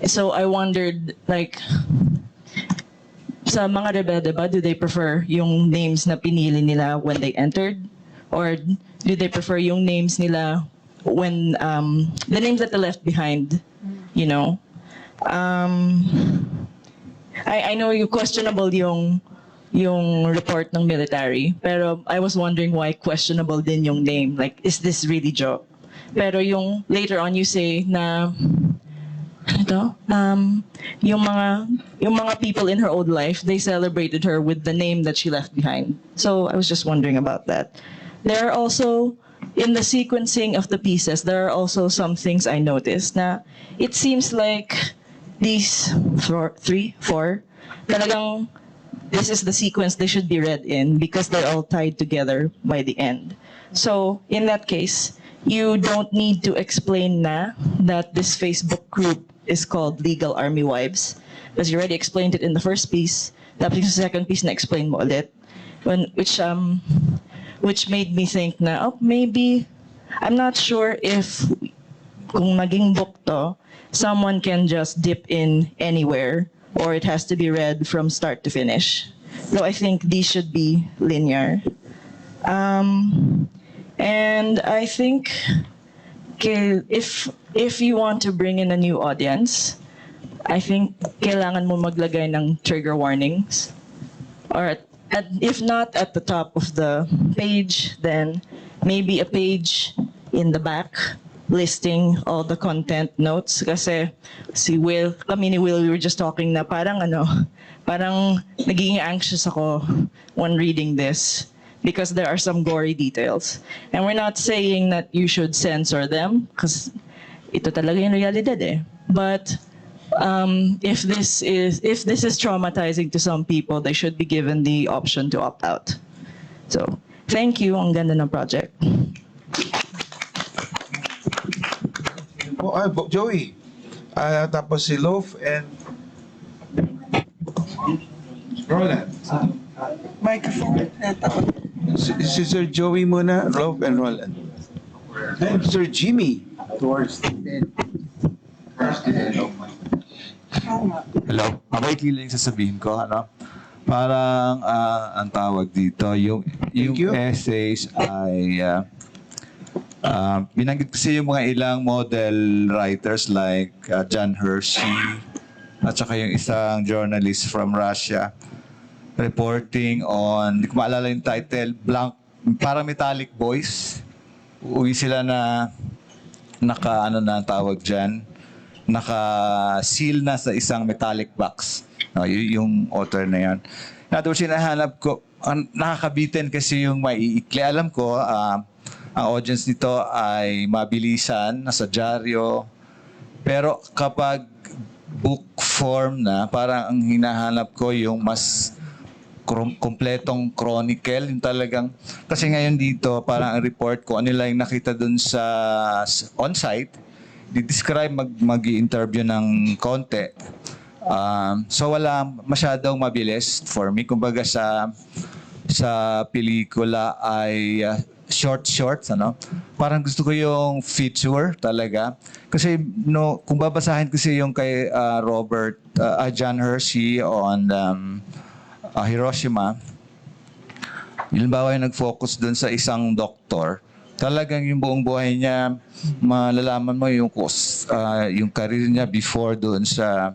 So I wondered, like, sa mga rebelde ba, do they prefer yung names na pinili nila when they entered? Or do they prefer yung names nila when, the names that they left behind, you know? I know you questionable yung report ng military, pero I was wondering why questionable din yung name. Like, is this really Jo? Pero yung later on you say na yung mga people in her old life, they celebrated her with the name that she left behind. So I was just wondering about that. There are also, in the sequencing of the pieces, there are also some things I noticed na it seems like these 4, talagang this is the sequence they should be read in because they're all tied together by the end. So in that case, you don't need to explain na that this Facebook group is called Legal Army Wives because you already explained it in the first piece. Tapos yung second piece na explain mo ulit, which made me think na maybe I'm not sure if kung maging book to, someone can just dip in anywhere or it has to be read from start to finish. So I think these should be linear. And I think if you want to bring in a new audience, I think kailangan mo maglagay ng trigger warnings. Or if not at the top of the page, then maybe a page in the back listing all the content notes. Kasi kami ni Will, we were just talking na parang naging anxious ako when reading this because there are some gory details. And we're not saying that you should censor them because ito talaga yung realidad eh. But if this is traumatizing to some people, they should be given the option to opt out. So, thank you. Ang ganda ng project. Joey. Tapos si Loaf and Roland. Microphone. Si Sir Joey muna, Loaf and Roland. And Sir Jimmy. Hello. Abay kiling sasabihin ko, ano? Parang ang tawag dito, yung you. essays ay binanggit kasi yung mga ilang model writers like John Hershey at saka yung isang journalist from Russia reporting on, hindi ko maalala yung title, blank, parang metallic boys. Uwi sila na tawag dyan, naka-seal na sa isang metallic box. Yung author na yan. In other words, hinahanap ko, nakakabitin kasi yung maiikli. Alam ko, ang audience nito ay mabilisan, nasa dyaryo. Pero kapag book form na, parang ang hinahanap ko yung mas kompletong chronicle, yung talagang, kasi ngayon dito, parang ang report ko, ano lang yung nakita dun sa on-site, di-describe mag-i-interview ng konti. So wala masyadong mabilis for me. Kumbaga sa pelikula ay short, ano? Parang gusto ko yung feature talaga. Kasi kung babasahin kasi yung kay John Hershey on Hiroshima, halimbawa yung nag-focus dun sa isang doktor, talagang yung buong buhay niya, malalaman mo yung yung career niya before doon sa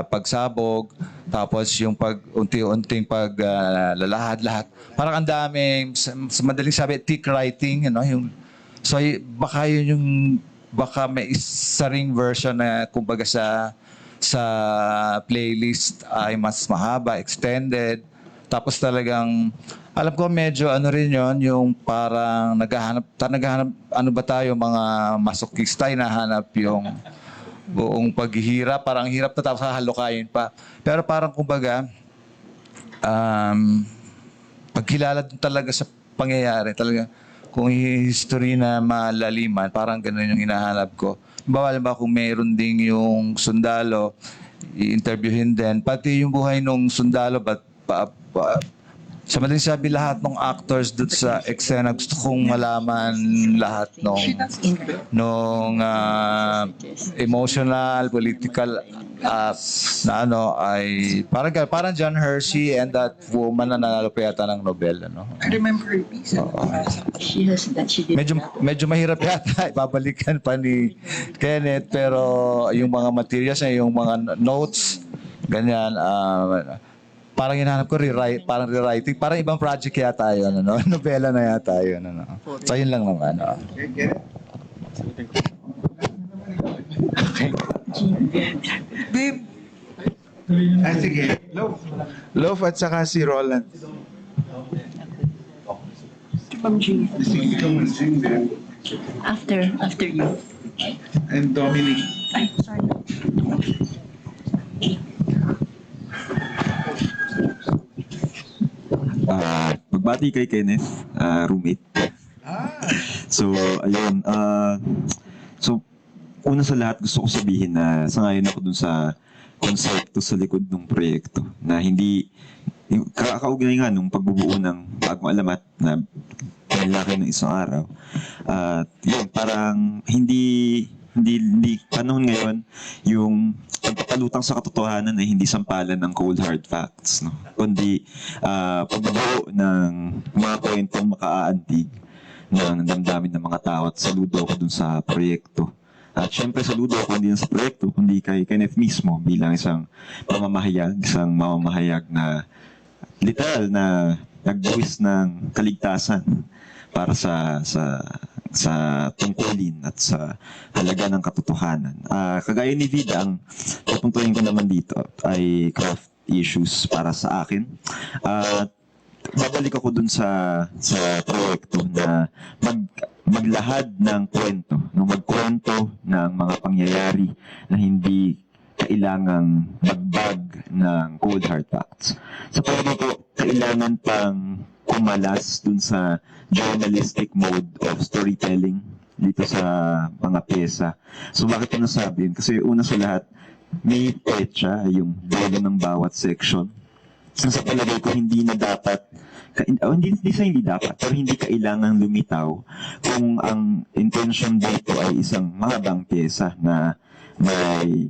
pagsabog, tapos yung unti-unting lalahad-lahat. Parang ang daming, sa madaling sabi, thick writing, so baka baka may isa ring version na kumbaga sa playlist ay mas mahaba, extended. Tapos talagang, alam ko medyo rin yon, yung parang naghahanap, ano ba tayo, mga masokista, hinahanap yung buong paghihirap, parang hirap na tapos hahalukayin pa. Pero parang kumbaga, pagkilala dun talaga sa pangyayari, talaga, kung history na malaliman, parang ganun yung hinahanap ko. Bawal ba kung mayroon ding yung sundalo, i-interviewin din, pati yung buhay nung sundalo, sa madaling sabi, lahat ng actors doon sa eksena, gusto kong malaman lahat nung emotional, political na ay parang John Hershey and that woman na nanalo pa yata ng Nobel. I remember her piece. She has that she did. Medyo mahirap yata, ibabalikan pa ni Kenneth, pero yung mga materials niya, yung mga notes, ganyan, parang hinahanap ko rewriting, parang ibang project yata yun, nobela na yata yun, So yun lang naman, Babe. Sige. Loaf at saka si Roland. Sige, ikaw mag-sing din. After you. And Dominic. Ay, sorry. Magbati kay Kenneth, roommate. So, ayun. So, una sa lahat, gusto ko sabihin na sangayon ako dun sa konsepto sa likod ng proyekto na hindi, kakaugnay nga nung pagbubuo ng bagong alamat na panlaki ng isang araw. Yun, parang hindi panahon ngayon yung pagpapalutang sa katotohanan ay hindi sampalan ng cold hard facts, no? Kundi pagbubuo ng mga kwentong makaaantig ng damdamin ng mga tao, at saludo ako dun sa proyekto. At syempre saludo ako hindi sa proyekto, kundi kay Kenneth mismo bilang isang mamamahayag na literal na nagbuwis ng kaligtasan para sa tungkulin at sa halaga ng katotohanan. Kagaya ni Vida, ang pupuntuhin ko naman dito ay craft issues para sa akin. Babalik ako dun sa proyekto na maglahad ng kwento, magkwento ng mga pangyayari na hindi kailangang magbag ng cold hard facts. Sa palagay ko, kailangan pang kumalas dun sa journalistic mode of storytelling dito sa mga pyesa. So bakit ko nasabi yun? Kasi una sa lahat, may petsa, yung dulo ng bawat section. So sa palagay ko, hindi na dapat, hindi dapat, pero hindi kailangang lumitaw kung ang intention dito ay isang mahabang pyesa na may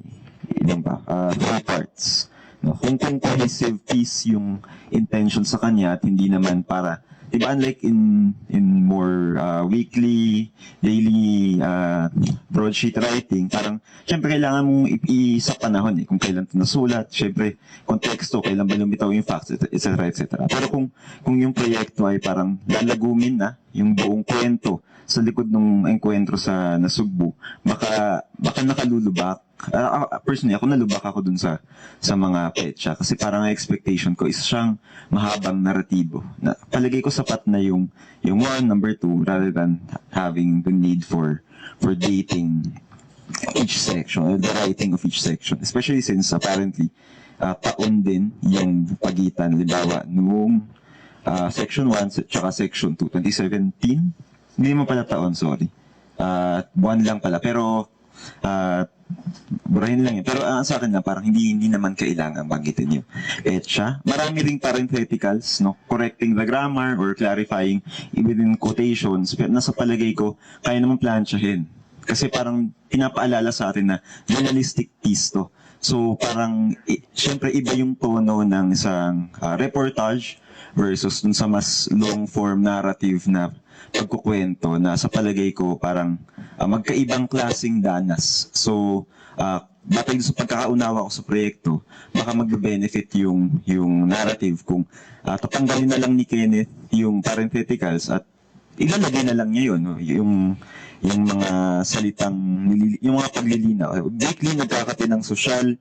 three parts. No, kung cohesive piece yung intention sa kanya at hindi naman para, diba, unlike in more weekly, daily broadsheet writing, parang syempre kailangan mong sa panahon kung kailan ito nasulat, syempre konteksto, kailan ba lumitaw yung facts, etc. Pero kung yung proyekto ay parang lalagumin na yung buong kwento sa likod ng enkwentro sa nasugbo, baka nakalulubak. Personally, ako nalubak ako dun sa mga petsa kasi parang expectation ko is siyang mahabang naratibo. Palagay ko sapat na yung one, number two, rather than having the need for dating each section, or the writing of each section. Especially since apparently, taon din yung pagitan. Halimbawa, noong section 1 at section 2, 2017, hindi mo pala taon, sorry. Buwan lang pala. Pero burahin lang yun. Pero sa akin lang, parang hindi naman kailangan banggitin yung etcha. Marami ring parentheticals, no? Correcting the grammar or clarifying within quotations. Pero nasa palagay ko, kaya naman plansyahin. Kasi parang pinapaalala sa atin na journalistic piece to. So parang, syempre iba yung tono ng isang reportage versus dun sa mas long form narrative na pagkukwento na sa palagay ko parang magkaibang klaseng danas. So, batay sa pagkakaunawa ko sa proyekto, baka magbe-benefit yung narrative kung tatanggalin na lang ni Kenneth yung parentheticals at ilalagay na lang niya yun, no? Yung mga salitang, yung mga paglilinaw. Weekly nagkakatinang sosyal,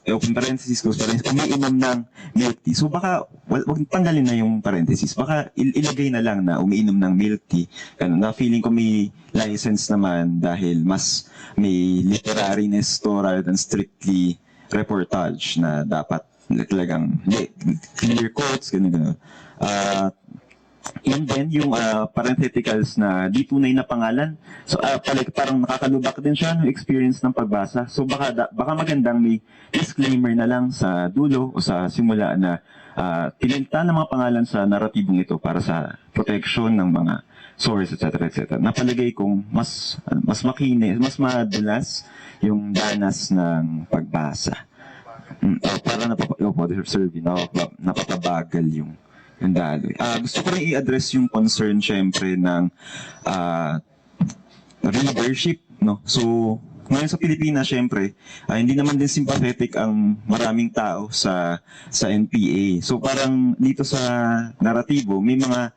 open parenthesis, close parenthesis, umiinom ng milk tea. So baka, wag tanggalin na yung parenthesis. Baka ilagay na lang na umiinom ng milk tea. Ganun, na feeling ko may license naman dahil mas may literariness to rather than strictly reportage na dapat talagang clear quotes, ganun. And then, yung parentheticals na di tunay na pangalan. So, parang nakakalubak din siya ng experience ng pagbasa. So, baka magandang may disclaimer na lang sa dulo o sa simula na tininta ng mga pangalan sa naratibong ito para sa protection ng mga source, etc. Napalagay kong mas makinis, mas madalas yung danas ng pagbasa. Para napatabagal yung daloy. Gusto ko rin i-address yung concern syempre ng readership, no? So, ngayon sa Pilipinas syempre, hindi naman din sympathetic ang maraming tao sa NPA. So, parang dito sa naratibo, may mga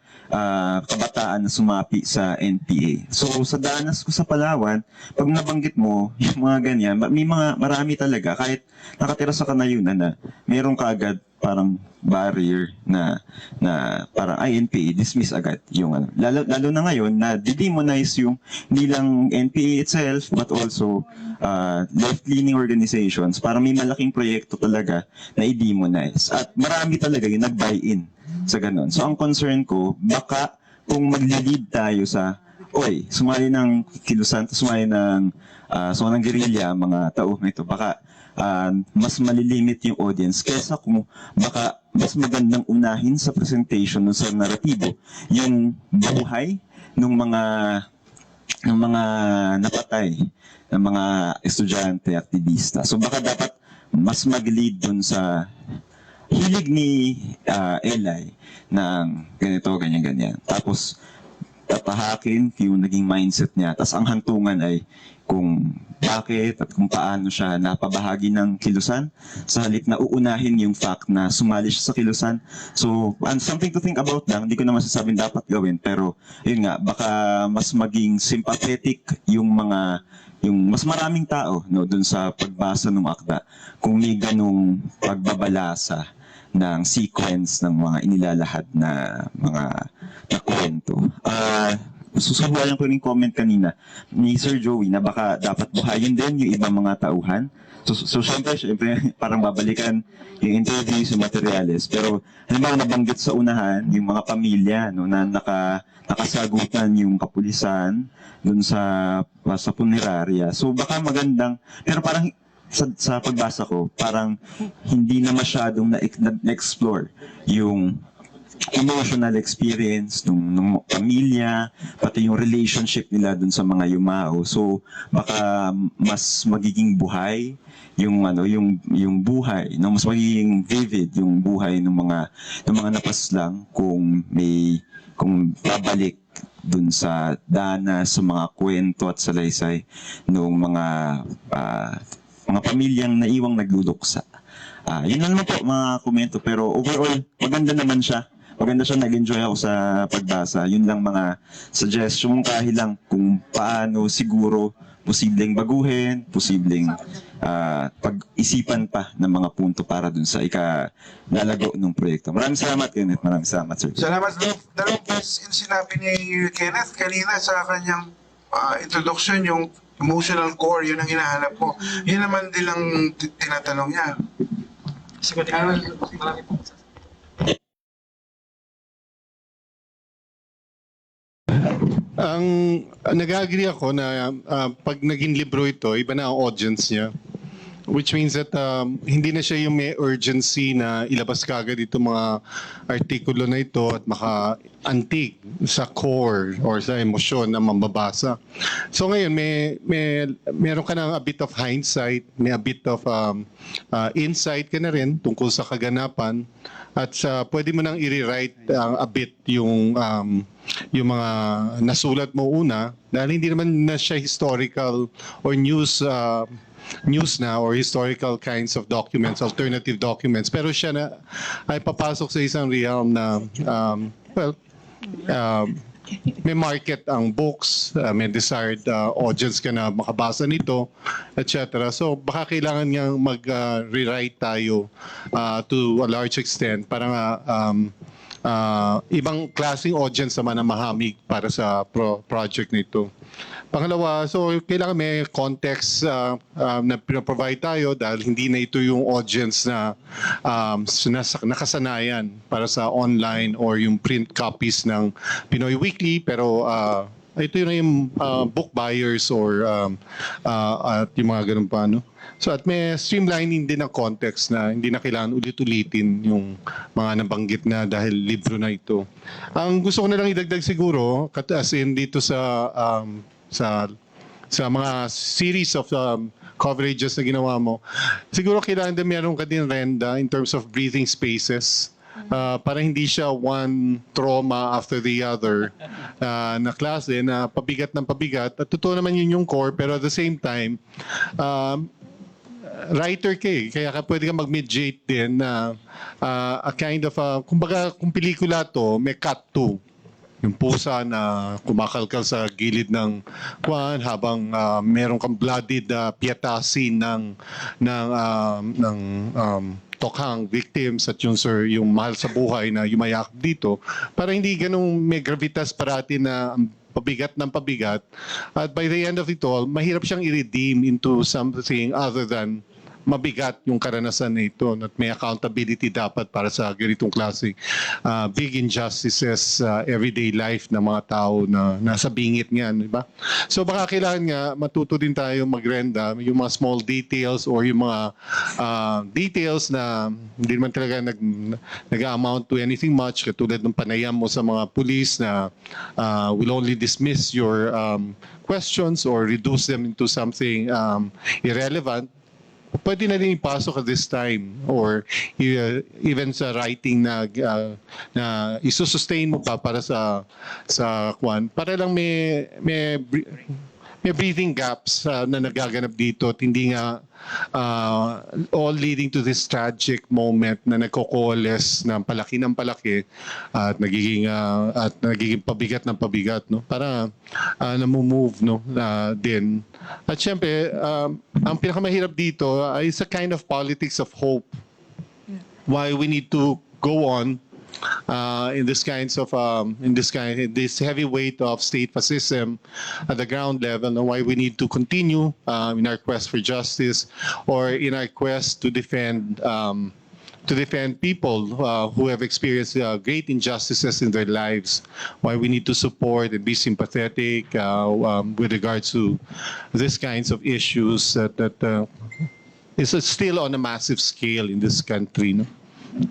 kabataan na sumapi sa NPA. So, sa danas ko sa Palawan, pag nabanggit mo yung mga ganyan, marami talaga, kahit nakatira sa kanayunan na meron kaagad parang barrier na parang NPA, dismiss agad yung ano. Lalo na ngayon na demonize yung hindi lang NPA itself but also left-leaning organizations. Parang may malaking proyekto talaga na i-demonize. At marami talaga yung nag-buy-in sa ganun. So ang concern ko, baka kung magli-lead tayo sa sumali ng kilusan, sumali ng guerrilla, mga tao na ito, baka mas malilimit yung audience kesa kung baka mas magandang unahin sa presentation ng sa naratibo yung buhay ng mga napatay ng mga estudyante, aktivista. So baka dapat mas mag-lead dun sa hilig ni Eli ng ganito, ganyan. Tapos tatahakin yung naging mindset niya. Tapos ang hantungan ay kung bakit at kung paano siya napabahagi ng kilusan sa halip na uunahin yung fact na sumali siya sa kilusan. So, something to think about lang. Hindi ko naman sasabing dapat gawin. Pero, yun nga, baka mas maging sympathetic yung mas maraming tao dun sa pagbasa ng akda kung may ganong pagbabalasa ng sequence ng mga inilalahad na mga kwento. Susubukan ko rin comment kanina ni Sir Joey na baka dapat buhayin din yung ibang mga tauhan. So syempre, parang babalikan yung interviews, yung materials. Pero halimbawa nabanggit sa unahan yung mga pamilya na nakasagutan yung kapulisan dun sa punerarya. So baka magandang, pero parang sa pagbasa ko, parang hindi na masyadong na-explore yung emotional experience ng pamilya, pati yung relationship nila dun sa mga yumao. So baka mas magiging buhay yung buhay, mas magiging vivid yung buhay ng mga napaslang kung babalik dun sa danas, sa mga kwento at salaysay ng mga pamilyang naiwang nagluluksa. Yun na naman po mga komento, pero overall maganda naman siya. Maganda siya, nag-enjoy ako sa pagbasa. Yun lang mga suggestion kahit lang kung paano siguro posibleng baguhin, posibleng pag-isipan pa ng mga punto para dun sa ikalalago ng proyekto. Maraming salamat, Kenneth. Maraming salamat, Sir. Salamat. Dalawang points yung sinabi ni Kenneth kanina sa kanyang introduction, yung emotional core, yun ang hinahanap ko. Yun naman din lang tinatanong niya. Ang nag-agree ako na pag naging libro ito, iba na ang audience niya. Which means that hindi na siya yung may urgency na ilabas kagad itong mga artikulo na ito at maka-antig sa core or sa emosyon na mambabasa. So ngayon, meron ka ng a bit of hindsight, may a bit of insight ka na rin tungkol sa kaganapan at pwede mo nang i-rewrite a bit yung mga nasulat mo una dahil hindi naman na siya historical or news na or historical kinds of documents, alternative documents. Pero siya na ay papasok sa isang realm na, may market ang books, may desired audience ka na makabasa nito, etc. So baka kailangan niyang mag-rewrite tayo to a large extent para nga ibang klaseng audience naman ang mahamig para sa project nito. Pangalawa, so kailangan may context na pinaprovide tayo dahil hindi na ito yung audience na nakasanayan para sa online or yung print copies ng Pinoy Weekly, pero ito na yung book buyers or at yung mga ganun pa, no? So at may streamlining din ng context na hindi na kailangan ulit-ulitin yung mga nabanggit na dahil libro na ito. Ang gusto ko na lang idagdag siguro, as in dito sa mga series of coverages na ginawa mo, siguro kailangan din meron ka din renda in terms of breathing spaces. Para hindi siya one trauma after the other na klase na pabigat ng pabigat. At totoo naman yun yung core, pero at the same time, writer ka eh. Kaya pwede ka mag-mediate din na a kind of, kumbaga kung pelikula to, may cut to. Yung pusa na kumakalkal sa gilid ng kwan habang meron kang blooded pietasin ng tokhang victims at yung mahal sa buhay na yumayak dito para hindi ganung may gravitas parati na pabigat ng pabigat at by the end of it all mahirap siyang i-redeem into something other than mabigat yung karanasan nito at may accountability dapat para sa ganitong klase big injustices everyday life ng mga tao na nasa bingit niyan, di ba? So baka kailangan nga matuto din tayo magrenda yung mga small details or yung mga details na hindi naman talaga nag-amount to anything much katulad ng panayam mo sa mga police na will only dismiss your questions or reduce them into something irrelevant. Pwede na din ipasok at this time or even sa writing na isusustain mo pa para sa kwan para lang may breathing gaps na nagaganap dito at hindi nga all leading to this tragic moment na nagko-coalesce ng palaki at nagiging pabigat ng pabigat, no, para namumove, no, din. At syempre ang pinakamahirap dito ay sa kind of politics of hope, why we need to go on in this heavy weight of state fascism at the ground level, and why we need to continue in our quest for justice or in our quest to defend people who have experienced great injustices in their lives, why we need to support and be sympathetic with regards to these kinds of issues that is still on a massive scale in this country, no?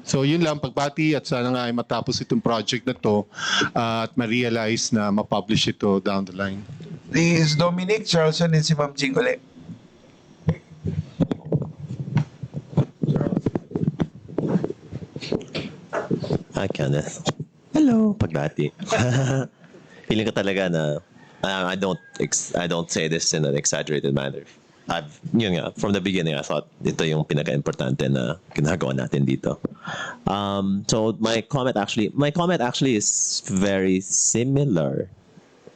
So yun lang, pagbati at sana nga ay matapos itong project na to at ma-realize na ma-publish ito down the line. Is Dominic Charleston and si Ma'am Jing ulit. Hi, Kenneth. Hello. Pagbati. Feeling ko talaga na I don't say this in an exaggerated manner. Yun nga, from the beginning, I thought ito yung pinaka-importante na ginagawa natin dito. So my comment actually is very similar,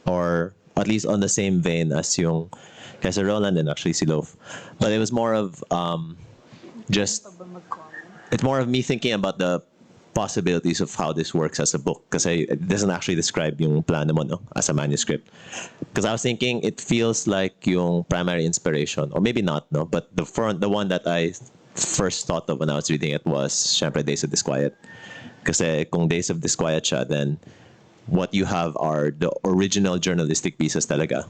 or at least on the same vein as yung kay Sir Roland and actually si Loaf. But it was more of it's more of me thinking about the possibilities of how this works as a book, kasi it doesn't actually describe yung plano mo, no, as a manuscript. Because I was thinking it feels like yung primary inspiration, or maybe not, no, but the one that I first thought of when I was reading it was syempre Days of Disquiet. Kasi kung Days of Disquiet siya, then what you have are the original journalistic pieces talaga,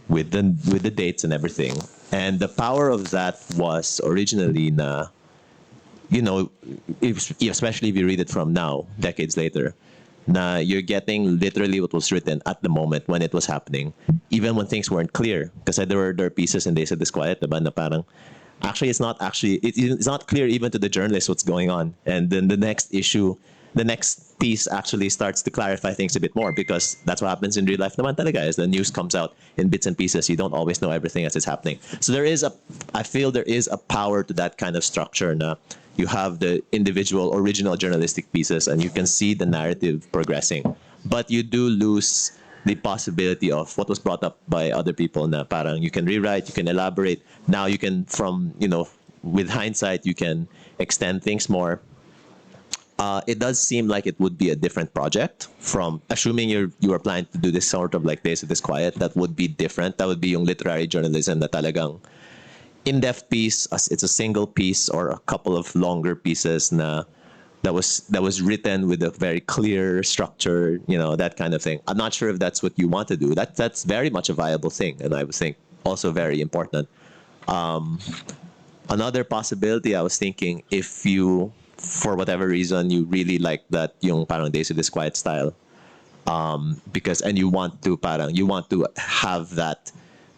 with the dates and everything. And the power of that was originally na, you know, especially if you read it from now, decades later, na you're getting literally what was written at the moment when it was happening, even when things weren't clear. Because there were pieces in Days of Disquiet, diba, na parang, actually, it's not clear even to the journalist what's going on. And then the next piece actually starts to clarify things a bit more, because that's what happens in real life naman talaga, is the news comes out in bits and pieces. You don't always know everything as it's happening. So I feel there is a power to that kind of structure na you have the individual original journalistic pieces and you can see the narrative progressing. But you do lose the possibility of what was brought up by other people na parang you can rewrite, you can elaborate. Now you can, with hindsight, you can extend things more. It does seem like it would be a different project from, assuming you are planning to do this sort of like Days of Disquiet, that would be different. That would be yung literary journalism na talagang in-depth piece, it's a single piece or a couple of longer pieces that was written with a very clear structure, that kind of thing. I'm not sure if that's what you want to do. That's very much a viable thing, and I would think also very important. Another possibility I was thinking, if you, for whatever reason, you really like that yung parang Days of Disquiet style, and you want to have that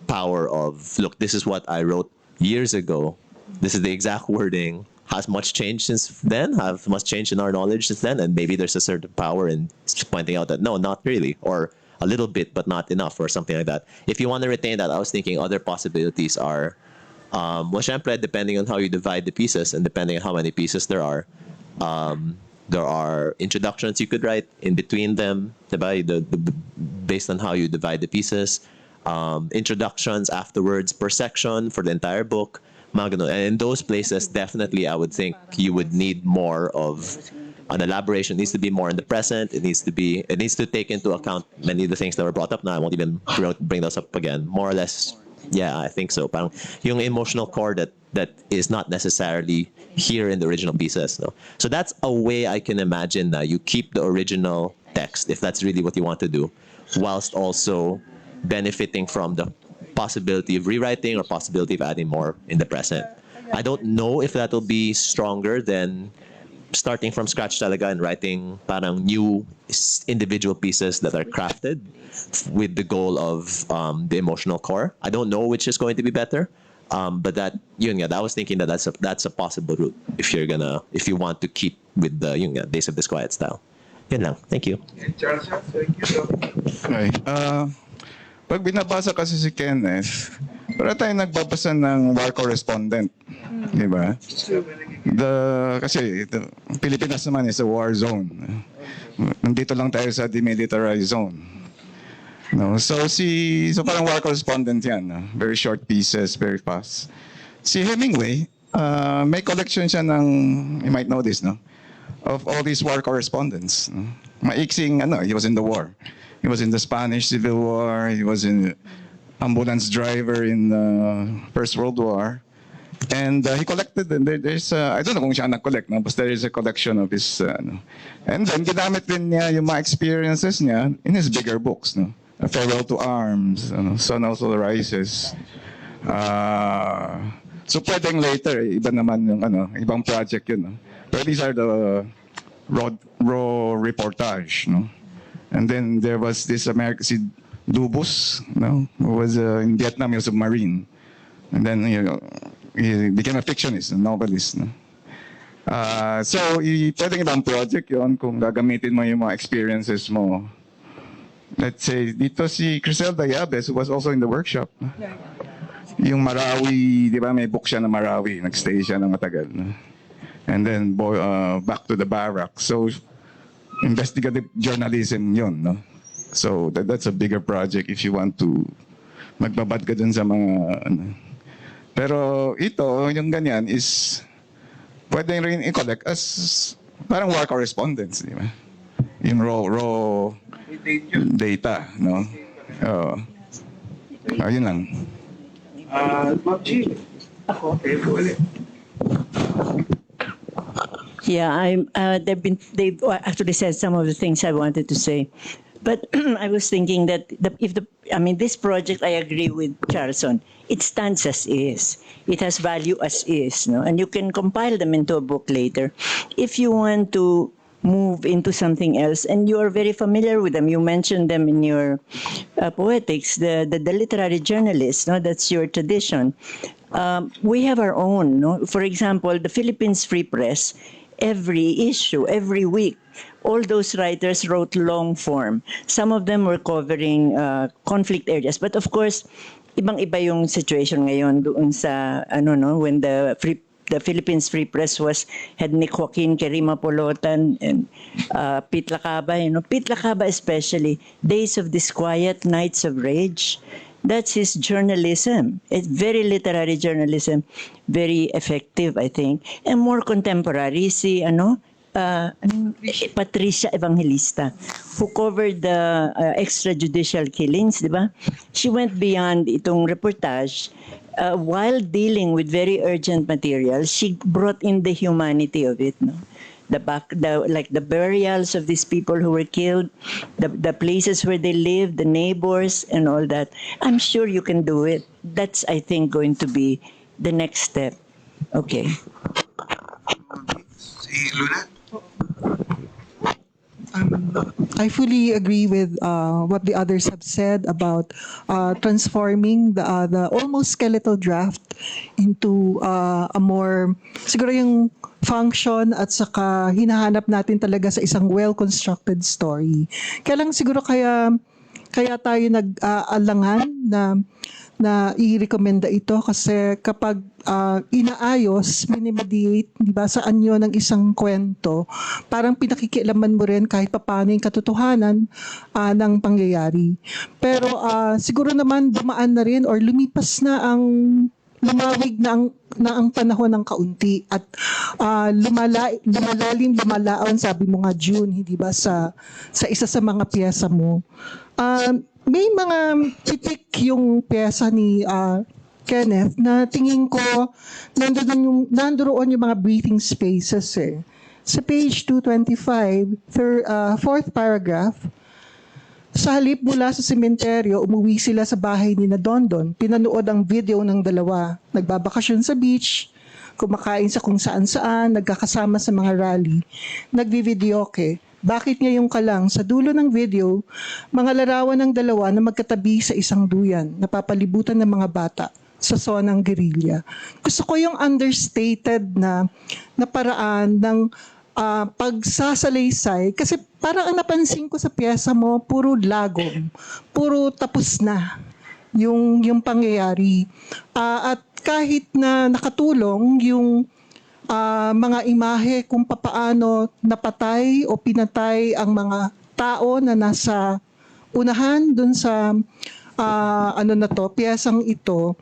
power of, look, this is what I wrote years ago. This is the exact wording. Has much changed since then? Have much changed in our knowledge since then? And maybe there's a certain power in pointing out that no, not really, or a little bit, but not enough, or something like that. If you want to retain that, I was thinking other possibilities are, syempre, depending on how you divide the pieces and depending on how many pieces there are introductions you could write in between them, diba? Based on how you divide the pieces. Introductions afterwards per section for the entire book. And in those places, definitely, I would think you would need more of an elaboration. It needs to be more in the present. It needs to take into account many of the things that were brought up now. I won't even bring those up again. More or less, yeah, I think so. Parang yung emotional core that is not necessarily here in the original pieces. No? So that's a way I can imagine that you keep the original text, if that's really what you want to do, whilst also benefiting from the possibility of rewriting or possibility of adding more in the present. I don't know if that'll be stronger than starting from scratch talaga and writing parang new individual pieces that are crafted with the goal of the emotional core. I don't know which is going to be better, but I was thinking that that's a possible route if you want to keep with the Days of Disquiet style. Yun lang. Thank you. Charles, thank you. Okay. Pag binabasa kasi si Kenneth, para tayo nagbabasa ng war correspondent. Di ba? Kasi Pilipinas naman is a war zone. Nandito lang tayo sa demilitarized zone. No? So parang war correspondent yan. No? Very short pieces, very fast. Si Hemingway, may collection siya ng, you might know this, no? Of all these war correspondents. No? Maiksing, he was in the war. He was in the Spanish Civil War. He was an ambulance driver in the First World War. And he collected them. There's, I don't know kung siya nag-collect, no? But there is a collection of his, And then, ginamit din niya yung mga experiences niya in his bigger books, no? A Farewell to Arms, Sun Also Rises. So, pwedeng later, iba naman yung, ibang project yun, no? But these are the raw reportage, no? And then there was this American, si Dubus, who was in Vietnam, he was a Marine. And then he became a fictionist, a novelist. No? So, pwedeng ibang project yon kung gagamitin mo yung mga experiences mo. Let's say, dito si Criselda Yabes, who was also in the workshop. No? Yung Marawi, di ba may book siya na Marawi, nagstay siya ng matagal. No? And then back to the barracks. So, investigative journalism yun, no? So, that's a bigger project if you want to magbabad ka dun sa mga, Pero ito, yung ganyan is, pwedeng rin i-collect as parang war correspondence, di ba? Yung raw data, no? Yun lang. Ma'am G. Ako. Ulit. Yeah, they've actually said some of the things I wanted to say. But I was thinking that this project, I agree with Charlson. It stands as is. It has value as is, no? And you can compile them into a book later. If you want to move into something else, and you are very familiar with them, you mentioned them in your poetics, the literary journalists, no? That's your tradition. We have our own, no? For example, the Philippines Free Press, every issue, every week, all those writers wrote long form. Some of them were covering conflict areas. But of course, ibang-iba yung situation ngayon doon sa, when the Philippines Free Press had Nick Joaquin, Kerima Polotan, and Pete Lacaba. Pete Lacaba especially, Days of Disquiet, Nights of Rage. That's his journalism. It's very literary journalism, very effective, I think, and more contemporary. Si Patricia Evangelista, who covered the extrajudicial killings, di ba? She went beyond itong reportage. While dealing with very urgent material, she brought in the humanity of it, no? Like the burials of these people who were killed, the places where they lived, the neighbors, and all that. I'm sure you can do it. That's, I think, going to be the next step. Okay. Luna? I fully agree with what the others have said about transforming the almost skeletal draft into a more, siguro yung function at saka hinahanap natin talaga sa isang well-constructed story. Kaya lang siguro kaya tayo nag-alangan na i-recommenda ito kasi kapag inaayos, minimediate, di ba, sa anyo ng isang kwento, parang pinakikialaman mo rin kahit papaano yung katotohanan ng pangyayari. Pero siguro naman dumaan na rin or lumipas na lumawig na ang panahon ng kaunti at lumalaon, sabi mo nga June, hindi ba, sa isa sa mga piyesa mo. May mga titik yung piyesa ni Kenneth na tingin ko nandoon yung mga breathing spaces eh. Sa page 225, fourth paragraph, sa halip mula sa sementeryo, umuwi sila sa bahay ni na Dondon. Pinanood ang video ng dalawa. Nagbabakasyon sa beach, kumakain sa kung saan-saan, nagkakasama sa mga rally, nagvivideoke. Bakit ngayon ka lang? Sa dulo ng video, mga larawan ng dalawa na magkatabi sa isang duyan, napapalibutan ng mga bata sa zonang guerrilla. Gusto ko yung understated na paraan ng pagsasalaysay kasi parang ang napansin ko sa piyesa mo, puro lagom, puro tapos na yung pangyayari. At kahit na nakatulong yung mga imahe kung papaano napatay o pinatay ang mga tao na nasa unahan dun sa piyesang ito,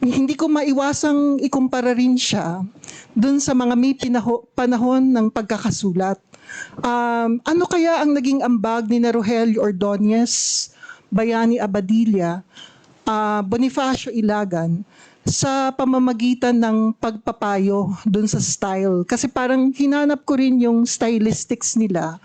hindi ko maiwasang ikumpara rin siya dun sa mga may panahon ng pagkakasulat. Ano kaya ang naging ambag ni Rogelio Ordonez, Bayani Abadilla, Bonifacio Ilagan sa pamamagitan ng pagpapayo dun sa style? Kasi parang hinanap ko rin yung stylistics nila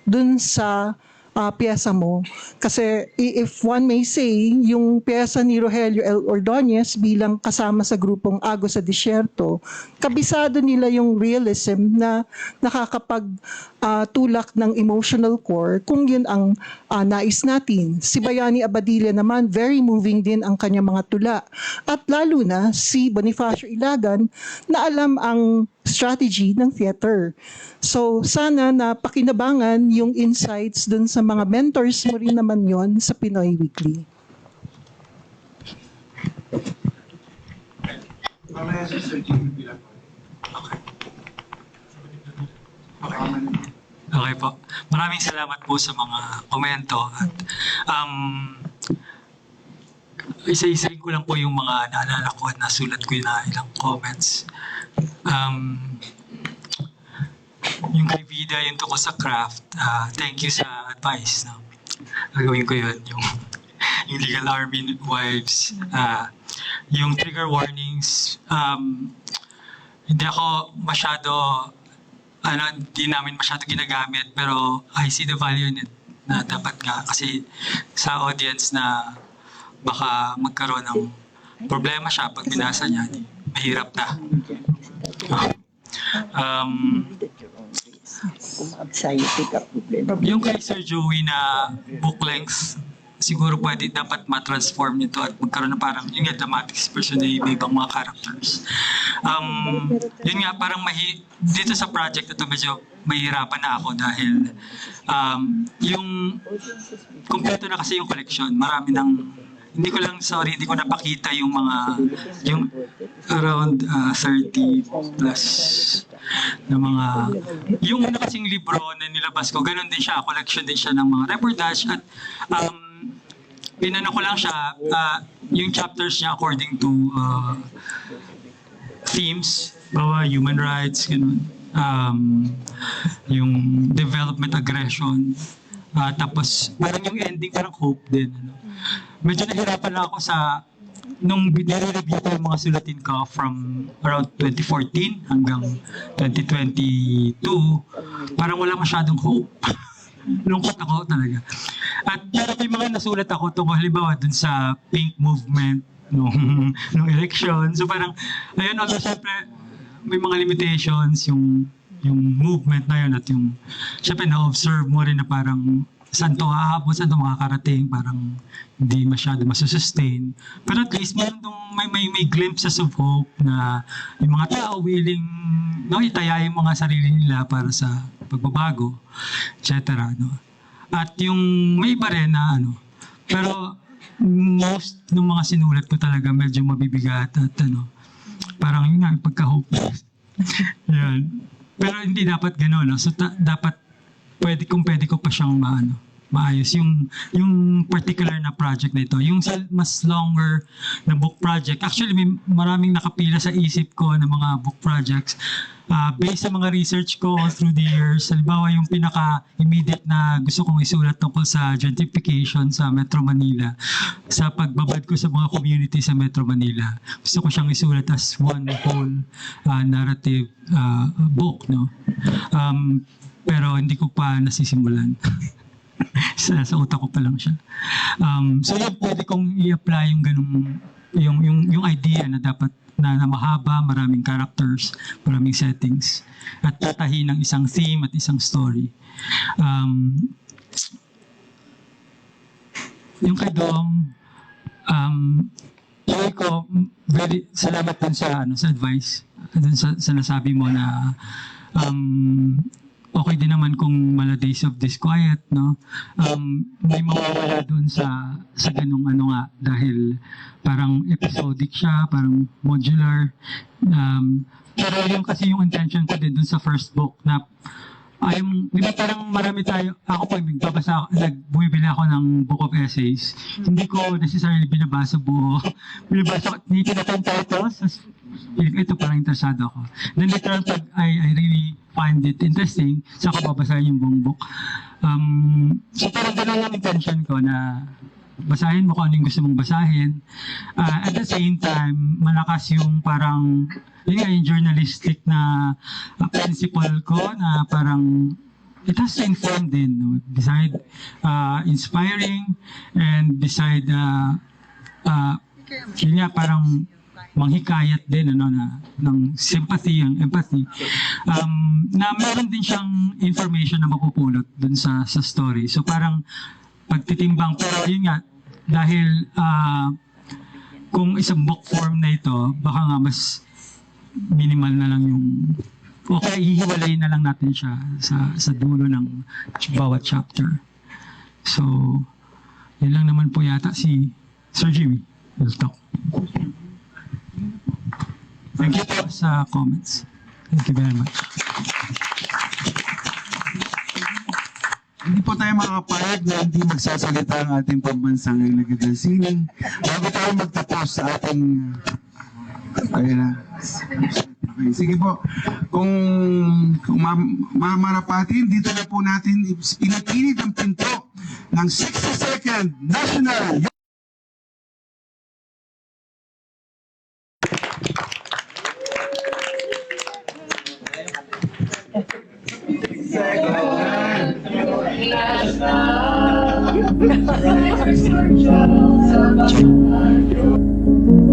dun sa piyesa mo. Kasi if one may say, yung piyesa ni Rogelio L. Ordonez bilang kasama sa grupong Agos sa Disyerto, kabisado nila yung realism na nakakapagtulak ng emotional core kung yun ang nais natin. Si Bayani Abadilla naman, very moving din ang kanyang mga tula. At lalo na si Bonifacio Ilagan na alam ang strategy ng theater. So sana na pakinabangan yung insights dun sa mga mentors mo rin naman yon sa Pinoy Weekly. Okay po. Maraming salamat po sa mga komento. At isa-isahin ko lang po yung mga naalala ko at nasulat ko na ilang comments. Yung kay Vida, yung tungkol sa craft, thank you sa advice. No? Gagawin ko yun. Yung Legal Army Wives, yung trigger warnings, hindi ako masyado di namin masyado ginagamit, pero I see the value in it na dapat nga kasi sa audience na baka magkaroon ng problema siya pag binasa niya, mahirap na. Yung kay Sir Joey na book length, siguro dapat ma-transform nito at magkaroon na parang yung dramatic person na may ibang mga characters. Yun nga, parang dito sa project na to medyo mahirapan na ako dahil yung kompleto na kasi yung collection, marami ng hindi ko napakita yung around 30 plus na mga, yung una kasing libro na nilabas ko, ganun din siya, collection din siya ng mga reportage at pinano ko lang siya, yung chapters niya according to themes, human rights, ganun, yung development aggression, tapos parang yung ending parang hope din. Medyo nahirapan lang ako nung nire-review ko yung mga sulatin ko from around 2014 hanggang 2022, parang wala masyadong hope. Lungkot ako talaga. At pero may mga nasulat ako tungkol halimbawa dun sa pink movement nung election. So parang, ayun, although syempre may mga limitations yung movement na yun at yung syempre na-observe mo rin na parang saan to aabot, saan to makakarating, parang hindi masyado masusustain. Pero at least may glimpses of hope na yung mga tao willing itaya yung mga sarili nila para sa pagbabago, etc. No? At yung may iba rin na pero most ng mga sinulat ko talaga medyo mabibigat at parang yun nga, pagka-hopeless. Yan. Pero hindi dapat gano'n. No? So dapat pwede ko pa siyang maayos yung particular na project na ito. Yung mas longer na book project, actually may maraming nakapila sa isip ko ng mga book projects. Based sa mga research ko all through the years, halimbawa yung pinaka-immediate na gusto kong isulat tungkol sa gentrification sa Metro Manila, sa pagbabad ko sa mga community sa Metro Manila. Gusto ko siyang isulat as one whole narrative book. No? Pero hindi ko pa nasisimulan. sa utak ko pa lang siya. So yun, pwede kong i-apply yung ganung yung idea na dapat na mahaba, maraming characters, maraming settings, at tatahi ng isang theme at isang story. Yung kay Dom, ko very salamat din sa advice, dun sa nasabi mo na okay din naman kung mala days of disquiet, no? May mawawala dun sa ganung dahil parang episodic siya, parang modular. Pero yung kasi yung intention ko din dun sa first book na di ba parang marami tayo, ako pag bumibili ako ng book of essays, hindi ko necessarily binabasa buo. Binabasa ko, tinitang titles, ito parang interesado ako. Then later on, pag I really find it interesting, saka babasahin yung buong book. So parang ganun yung intention ko na basahin mo kung ano yung gusto mong basahin. At the same time, malakas yung parang, yung journalistic na principle ko na parang it has to inform din. No? Beside inspiring and beside yun nga parang manghikayat din ng sympathy, ang empathy, na meron din siyang information na mapupulot dun sa story. So parang pagtitimbang, pero yun nga, dahil kung isang book form na ito, baka nga mas minimal na lang yung, okay, hihiwalay na lang natin siya sa dulo ng bawat chapter. So, yun lang naman po yata si Sir Jimmy will talk. Thank you po sa comments. Thank you very much. Hindi po tayo makakapayag na hindi magsasalita ang ating pambansang nagdadalsining. Bago tayo magtapos sa ating... Ayun na. Okay, sige po. Kung mamarapatin, dito na po natin pinapilit ang pinto ng 62nd National Check.